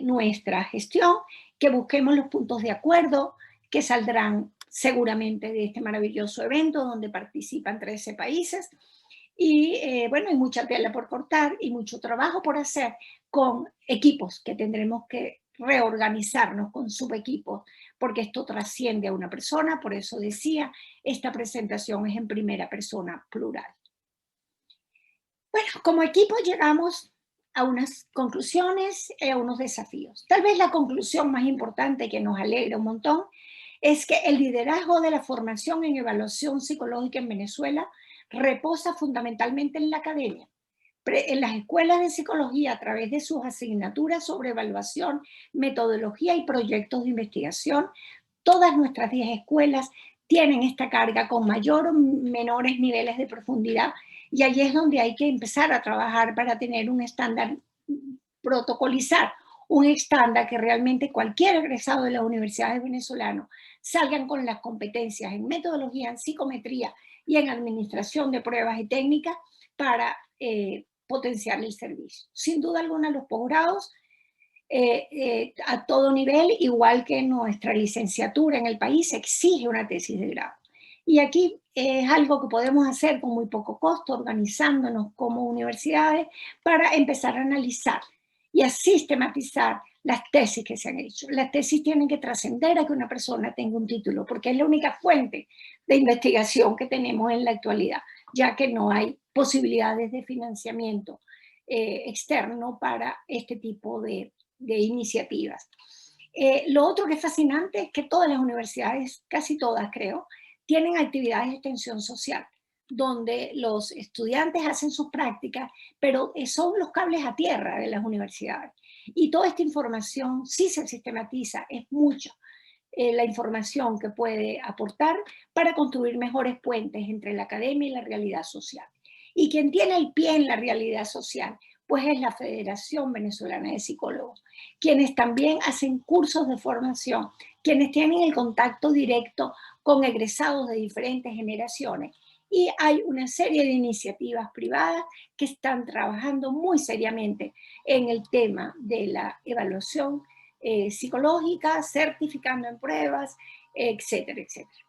S2: nuestra gestión, que busquemos los puntos de acuerdo que saldrán seguramente de este maravilloso evento donde participan 13 países. Y bueno, hay mucha tela por cortar y mucho trabajo por hacer con equipos que tendremos que reorganizarnos con subequipos, porque esto trasciende a una persona. Por eso decía, esta presentación es en primera persona plural. Bueno, como equipo llegamos a unas conclusiones, a unos desafíos. Tal vez la conclusión más importante que nos alegra un montón es que el liderazgo de la formación en evaluación psicológica en Venezuela reposa fundamentalmente en la academia, en las escuelas de psicología a través de sus asignaturas sobre evaluación, metodología y proyectos de investigación. Todas nuestras 10 escuelas tienen esta carga con mayor o menores niveles de profundidad y allí es donde hay que empezar a trabajar para tener un estándar, protocolizar un estándar que realmente cualquier egresado de las universidades venezolanas salgan con las competencias en metodología, en psicometría y en administración de pruebas y técnicas para potenciar el servicio. Sin duda alguna los posgrados a todo nivel, igual que nuestra licenciatura en el país, exige una tesis de grado. Y aquí es algo que podemos hacer con muy poco costo, organizándonos como universidades para empezar a analizar y a sistematizar las tesis que se han hecho. Las tesis tienen que trascender a que una persona tenga un título, porque es la única fuente de investigación que tenemos en la actualidad, ya que no hay posibilidades de financiamiento externo para este tipo de iniciativas. Lo otro que es fascinante es que todas las universidades, casi todas creo, tienen actividades de extensión social, donde los estudiantes hacen sus prácticas, pero son los cables a tierra de las universidades. Y toda esta información sí se sistematiza, es mucho la información que puede aportar para construir mejores puentes entre la academia y la realidad social. Y quien tiene el pie en la realidad social, pues es la Federación Venezolana de Psicólogos, quienes también hacen cursos de formación, quienes tienen el contacto directo con egresados de diferentes generaciones. Y hay una serie de iniciativas privadas que están trabajando muy seriamente en el tema de la evaluación psicológica, certificando en pruebas, etcétera, etcétera.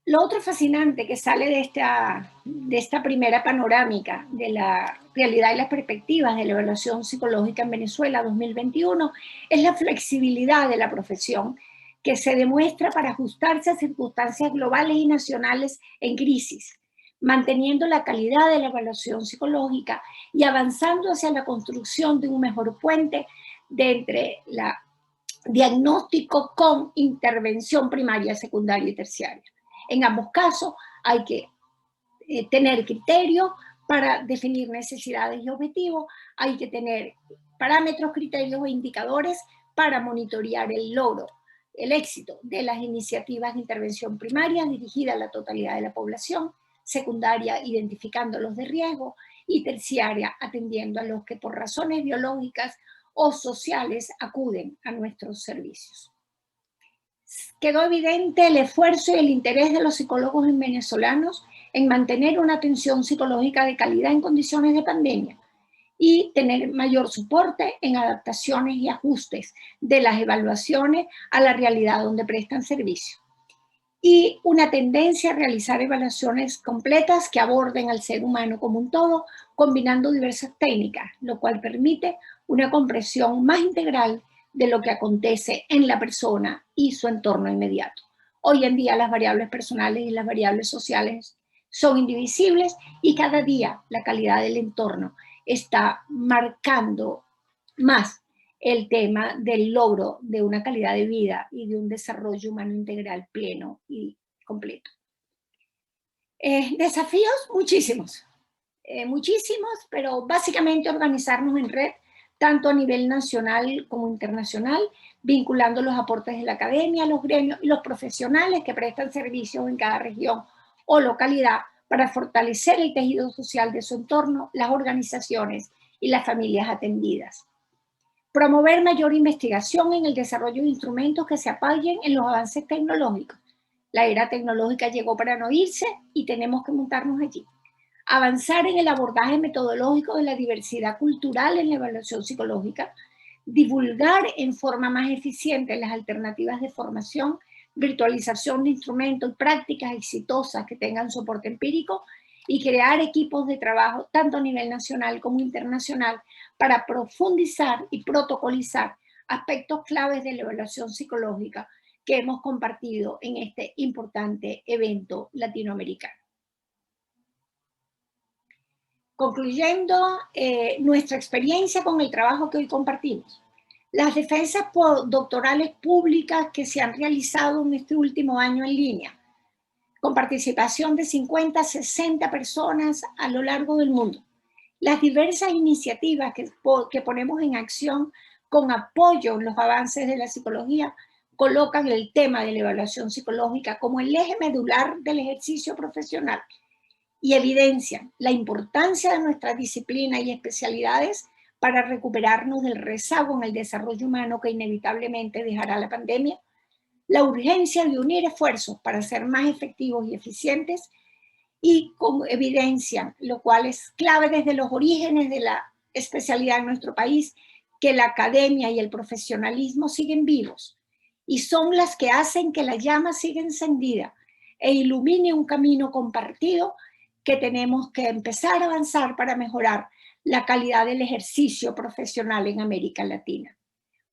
S2: Lo otro fascinante que sale de esta primera panorámica de la realidad y las perspectivas de la evaluación psicológica en Venezuela 2021 es la flexibilidad de la profesión que se demuestra para ajustarse a circunstancias globales y nacionales en crisis, manteniendo la calidad de la evaluación psicológica y avanzando hacia la construcción de un mejor puente de entre la diagnóstico con intervención primaria, secundaria y terciaria. En ambos casos hay que tener criterios para definir necesidades y objetivos, hay que tener parámetros, criterios e indicadores para monitorear el logro, el éxito de las iniciativas de intervención primaria dirigida a la totalidad de la población, secundaria identificando los de riesgo y terciaria atendiendo a los que por razones biológicas o sociales acuden a nuestros servicios. Quedó evidente el esfuerzo y el interés de los psicólogos venezolanos en mantener una atención psicológica de calidad en condiciones de pandemia y tener mayor soporte en adaptaciones y ajustes de las evaluaciones a la realidad donde prestan servicio. Y una tendencia a realizar evaluaciones completas que aborden al ser humano como un todo, combinando diversas técnicas, lo cual permite una comprensión más integral de lo que acontece en la persona y su entorno inmediato. Hoy en día las variables personales y las variables sociales son indivisibles y cada día la calidad del entorno está marcando más el tema del logro de una calidad de vida y de un desarrollo humano integral pleno y completo. Desafíos muchísimos, muchísimos, pero básicamente organizarnos en red, tanto a nivel nacional como internacional, vinculando los aportes de la academia, los gremios y los profesionales que prestan servicios en cada región o localidad para fortalecer el tejido social de su entorno, las organizaciones y las familias atendidas. Promover mayor investigación en el desarrollo de instrumentos que se apoyen en los avances tecnológicos. La era tecnológica llegó para no irse y tenemos que montarnos allí. Avanzar en el abordaje metodológico de la diversidad cultural en la evaluación psicológica. Divulgar en forma más eficiente las alternativas de formación, virtualización de instrumentos y prácticas exitosas que tengan soporte empírico y crear equipos de trabajo tanto a nivel nacional como internacional para profundizar y protocolizar aspectos claves de la evaluación psicológica que hemos compartido en este importante evento latinoamericano. Concluyendo nuestra experiencia con el trabajo que hoy compartimos. Las defensas doctorales públicas que se han realizado en este último año en línea, con participación de 50 a 60 personas a lo largo del mundo. Las diversas iniciativas que ponemos en acción con apoyo en los avances de la psicología colocan el tema de la evaluación psicológica como el eje medular del ejercicio profesional y evidencian la importancia de nuestras disciplinas y especialidades para recuperarnos del rezago en el desarrollo humano que inevitablemente dejará la pandemia, la urgencia de unir esfuerzos para ser más efectivos y eficientes y evidencian, lo cual es clave desde los orígenes de la especialidad en nuestro país, que la academia y el profesionalismo siguen vivos y son las que hacen que la llama siga encendida e ilumine un camino compartido que tenemos que empezar a avanzar para mejorar la calidad del ejercicio profesional en América Latina.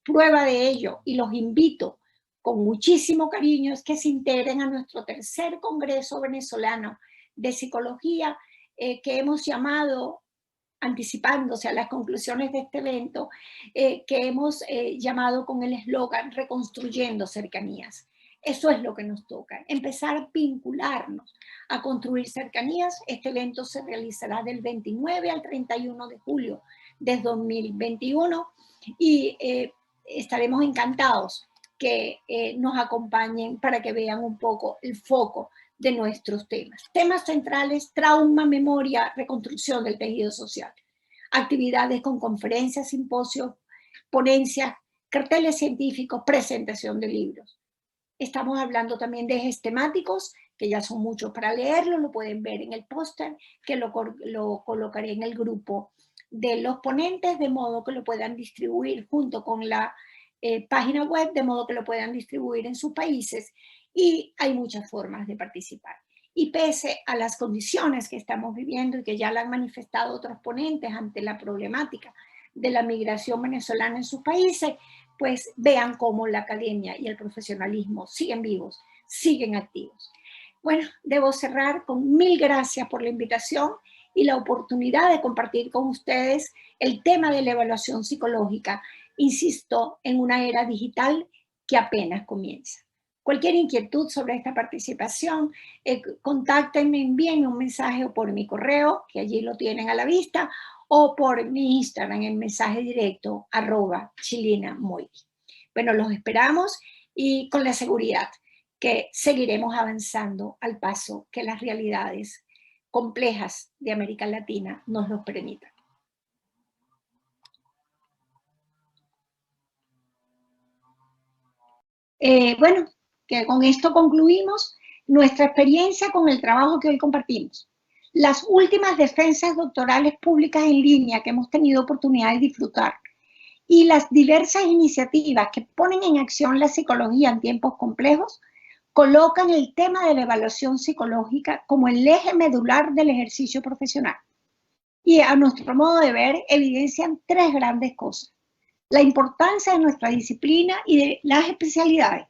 S2: Prueba de ello, y los invito con muchísimo cariño, es que se integren a nuestro tercer Congreso Venezolano de Psicología que hemos llamado, anticipándose a las conclusiones de este evento, que hemos llamado con el eslogan Reconstruyendo Cercanías. Eso es lo que nos toca, empezar a vincularnos, a construir cercanías. Este evento se realizará del 29 al 31 de julio de 2021 y estaremos encantados que nos acompañen para que vean un poco el foco de nuestros temas. Temas centrales: trauma, memoria, reconstrucción del tejido social. Actividades con conferencias, simposios, ponencias, carteles científicos, presentación de libros. Estamos hablando también de ejes temáticos, que ya son muchos para leerlo, lo pueden ver en el póster, que lo colocaré en el grupo de los ponentes, de modo que lo puedan distribuir junto con la página web, de modo que lo puedan distribuir en sus países, y hay muchas formas de participar. Y pese a las condiciones que estamos viviendo y que ya la han manifestado otros ponentes ante la problemática de la migración venezolana en sus países, pues vean cómo la academia y el profesionalismo siguen vivos, siguen activos. Bueno, debo cerrar con 1000 gracias por la invitación y la oportunidad de compartir con ustedes el tema de la evaluación psicológica, insisto, en una era digital que apenas comienza. Cualquier inquietud sobre esta participación, contáctenme, envíenme un mensaje o por mi correo, que allí lo tienen a la vista, o por mi Instagram en mensaje directo, @chilinamoy. Bueno, los esperamos y con la seguridad que seguiremos avanzando al paso que las realidades complejas de América Latina nos lo permitan. Bueno, que con esto concluimos nuestra experiencia con el trabajo que hoy compartimos. Las últimas defensas doctorales públicas en línea que hemos tenido oportunidad de disfrutar y las diversas iniciativas que ponen en acción la psicología en tiempos complejos colocan el tema de la evaluación psicológica como el eje medular del ejercicio profesional. Y a nuestro modo de ver evidencian tres grandes cosas: la importancia de nuestra disciplina y de las especialidades,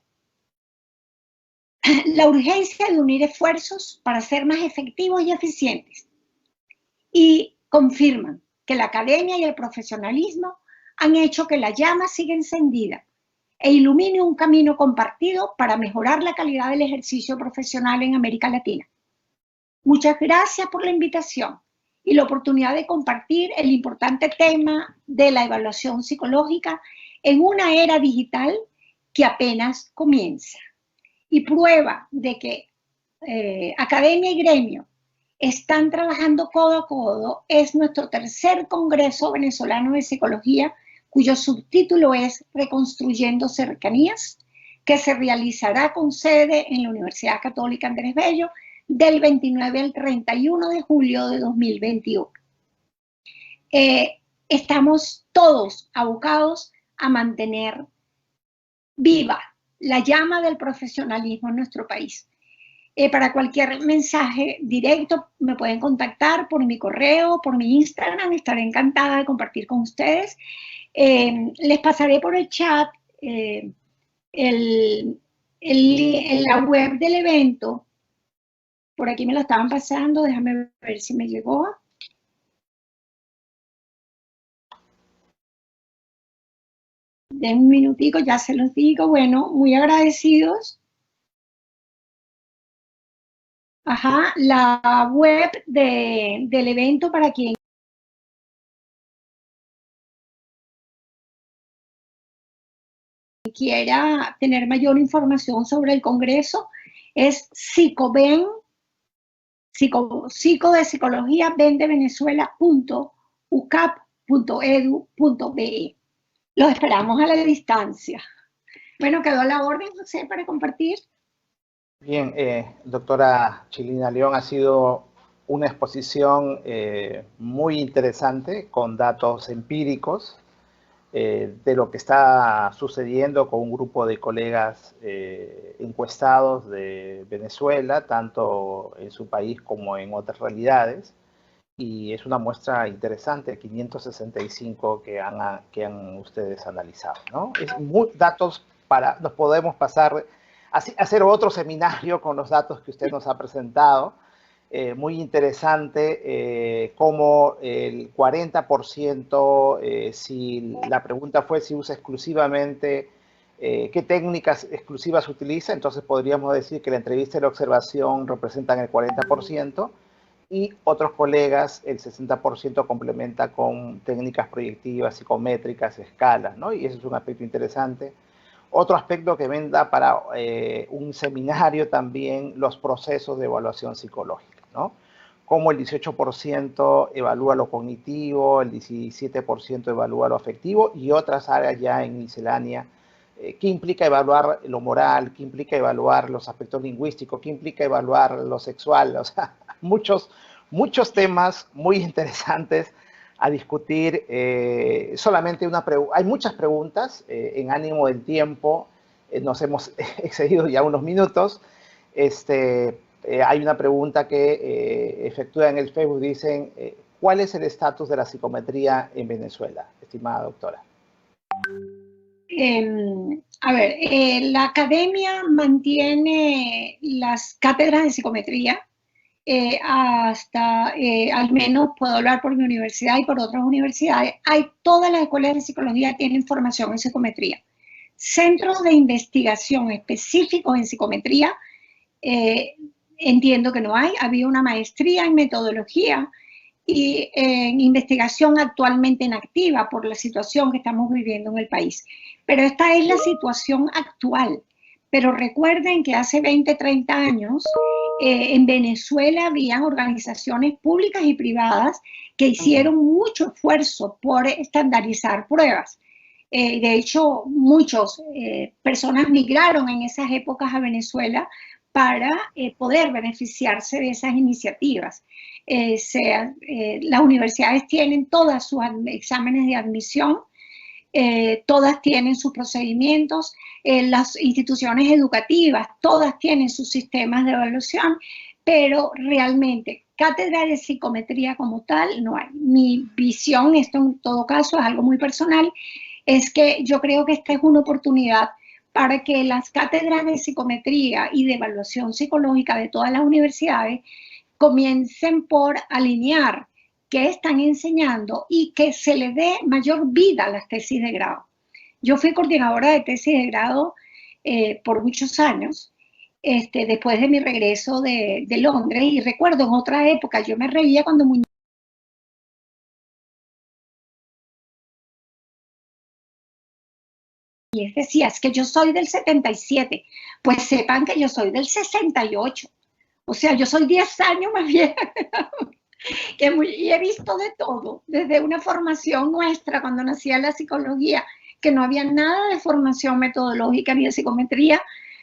S2: la urgencia de unir esfuerzos para ser más efectivos y eficientes, y confirman que la academia y el profesionalismo han hecho que la llama siga encendida e ilumine un camino compartido para mejorar la calidad del ejercicio profesional en América Latina. Muchas gracias por la invitación y la oportunidad de compartir el importante tema de la evaluación psicológica en una era digital que apenas comienza. Y prueba de que academia y gremio están trabajando codo a codo es nuestro tercer Congreso Venezolano de Psicología, cuyo subtítulo es Reconstruyendo Cercanías, que se realizará con sede en la Universidad Católica Andrés Bello del 29 al 31 de julio de 2021. Estamos todos abocados a mantener viva la llama del profesionalismo en nuestro país. Para cualquier mensaje directo me pueden contactar por mi correo, por mi Instagram, estaré encantada de compartir con ustedes. Les pasaré por el chat la web del evento. Por aquí me lo estaban pasando, déjame ver si me llegó. Den un minutico, ya se los digo. Bueno, muy agradecidos. Ajá, la web del evento para quien quiera tener mayor información sobre el Congreso es psicoven, psico de psicología, vendevenezuela.ucap.edu.be. Los esperamos a la distancia. Bueno, quedó a la orden, José, para compartir.
S1: Bien, doctora Chilina León, ha sido una exposición muy interesante con datos empíricos de lo que está sucediendo con un grupo de colegas encuestados de Venezuela, tanto en su país como en otras realidades. Y es una muestra interesante, 565 que han ustedes analizado, ¿no? Datos para, nos podemos pasar hacer otro seminario con los datos que usted nos ha presentado. Muy interesante como el 40%, si la pregunta fue si usa exclusivamente qué técnicas exclusivas utiliza. Entonces podríamos decir que la entrevista y la observación representan el 40%, y otros colegas el 60% complementa con técnicas proyectivas, psicométricas, escalas, ¿no? Y eso es un aspecto interesante. Otro aspecto que venda para un seminario también, los procesos de evaluación psicológica, ¿no? Como el 18% evalúa lo cognitivo, el 17% evalúa lo afectivo, y otras áreas ya en miscelánea. ¿Qué implica evaluar lo moral? ¿Qué implica evaluar los aspectos lingüísticos? ¿Qué implica evaluar lo sexual? O sea, muchos temas muy interesantes a discutir. Solamente hay muchas preguntas. En ánimo del tiempo, nos hemos excedido ya unos minutos. Hay una pregunta que efectúa en el Facebook. Dicen, ¿cuál es el estatus de la psicometría en Venezuela, estimada doctora?
S2: La academia mantiene las cátedras de psicometría al menos puedo hablar por mi universidad y por otras universidades. Todas las escuelas de psicología tienen formación en psicometría. Centros de investigación específicos en psicometría, entiendo que no hay. Había una maestría en metodología y en investigación actualmente inactiva por la situación que estamos viviendo en el país. Pero esta es la situación actual. Pero recuerden que hace 20, 30 años en Venezuela habían organizaciones públicas y privadas que hicieron mucho esfuerzo por estandarizar pruebas. De hecho, muchas personas migraron en esas épocas a Venezuela para poder beneficiarse de esas iniciativas. Las universidades tienen todas sus exámenes de admisión, todas tienen sus procedimientos, las instituciones educativas, todas tienen sus sistemas de evaluación, pero realmente cátedra de psicometría como tal no hay. Mi visión, esto en todo caso es algo muy personal, es que yo creo que esta es una oportunidad para que las cátedras de psicometría y de evaluación psicológica de todas las universidades comiencen por alinear qué están enseñando y que se le dé mayor vida a las tesis de grado. Yo fui coordinadora de tesis de grado por muchos años, después de mi regreso de Londres, y recuerdo en otra época, yo me reía cuando y decía, es que yo soy del 77, pues sepan que yo soy del 68. O sea, yo soy 10 años más vieja. Y he visto de todo, desde una formación nuestra cuando nacía la psicología, que no había nada de formación metodológica ni de psicometría,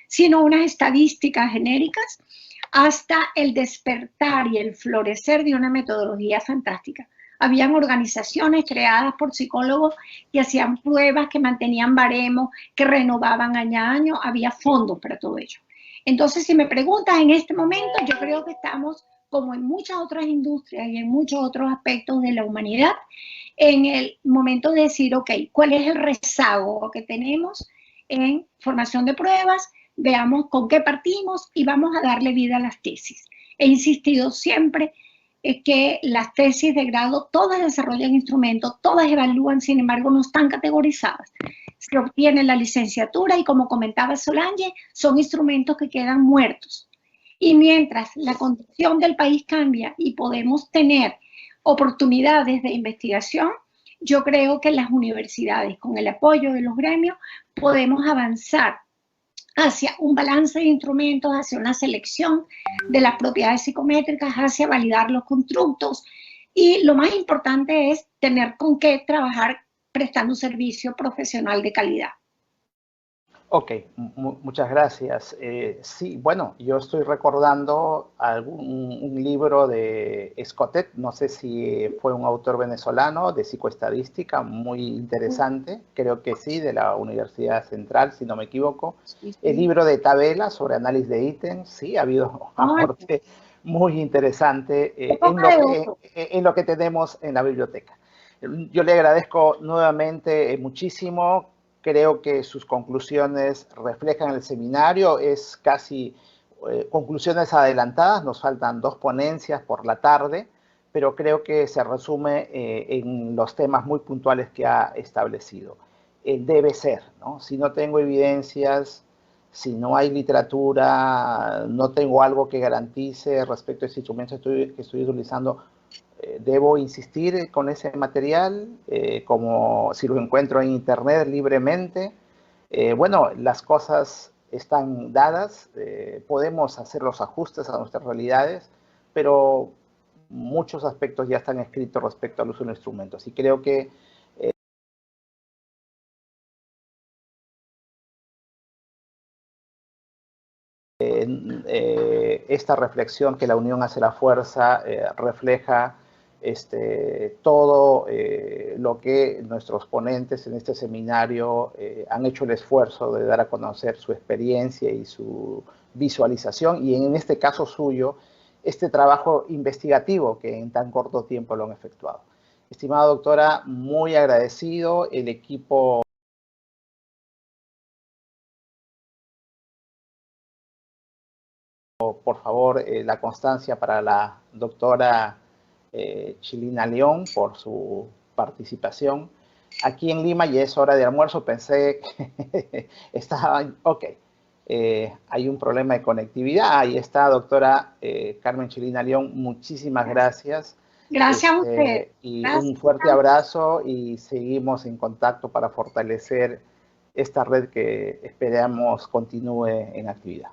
S2: sino unas estadísticas genéricas, hasta el despertar y el florecer de una metodología fantástica. Habían organizaciones creadas por psicólogos que hacían pruebas, que mantenían baremos, que renovaban año a año, había fondos para todo ello. Entonces, si me preguntas en este momento, yo creo que estamos, como en muchas otras industrias y en muchos otros aspectos de la humanidad, en el momento de decir, ok, ¿cuál es el rezago que tenemos en formación de pruebas? Veamos con qué partimos y vamos a darle vida a las tesis. He insistido siempre que las tesis de grado, todas desarrollan instrumentos, todas evalúan, sin embargo, no están categorizadas. Se obtiene la licenciatura y, como comentaba Solange, son instrumentos que quedan muertos. Y mientras la condición del país cambia y podemos tener oportunidades de investigación, yo creo que las universidades, con el apoyo de los gremios, podemos avanzar hacia un balance de instrumentos, hacia una selección de las propiedades psicométricas, hacia validar los constructos. Y lo más importante es tener con qué trabajar prestando un servicio profesional de calidad.
S1: Ok, muchas gracias. Sí, bueno, yo estoy recordando un libro de Escotet, no sé si fue un autor venezolano de psicoestadística, muy interesante, creo que sí, de la Universidad Central, si no me equivoco. Sí. El libro de Tabela sobre análisis de ítems, sí, ha habido un aporte muy interesante en lo que tenemos en la biblioteca. Yo le agradezco nuevamente muchísimo. Creo que sus conclusiones reflejan el seminario, es casi conclusiones adelantadas, nos faltan 2 ponencias por la tarde, pero creo que se resume en los temas muy puntuales que ha establecido. debe ser, ¿no? Si no tengo evidencias, si no hay literatura, no tengo algo que garantice respecto a ese instrumento que estoy utilizando, debo insistir con ese material, como si lo encuentro en internet libremente. Bueno, las cosas están dadas, podemos hacer los ajustes a nuestras realidades, pero muchos aspectos ya están escritos respecto al uso de instrumentos. Y creo que esta reflexión que la unión hace la fuerza refleja todo lo que nuestros ponentes en este seminario han hecho el esfuerzo de dar a conocer su experiencia y su visualización, y en este caso suyo, este trabajo investigativo que en tan corto tiempo lo han efectuado. Estimada doctora, muy agradecido. El equipo por favor, la constancia para la doctora Chilina León por su participación. Aquí en Lima ya es hora de almuerzo, pensé que estaba, ok, hay un problema de conectividad. Ahí está, doctora Carmen Chilina León, muchísimas gracias.
S2: Gracias a usted.
S1: Y
S2: Gracias.
S1: un fuerte abrazo, y seguimos en contacto para fortalecer esta red que esperamos continúe en actividad.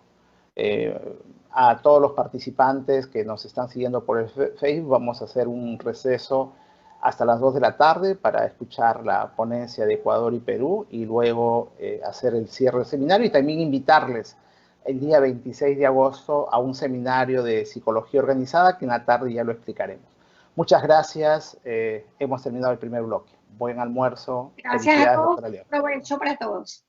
S1: A todos los participantes que nos están siguiendo por el Facebook, vamos a hacer un receso hasta las 2 de la tarde para escuchar la ponencia de Ecuador y Perú, y luego hacer el cierre del seminario, y también invitarles el día 26 de agosto a un seminario de psicología organizada, que en la tarde ya lo explicaremos. Muchas gracias. Hemos terminado el primer bloque. Buen almuerzo.
S2: Gracias a
S1: Felicidades,
S2: todos.
S1: doctora León.
S2: Provecho para todos.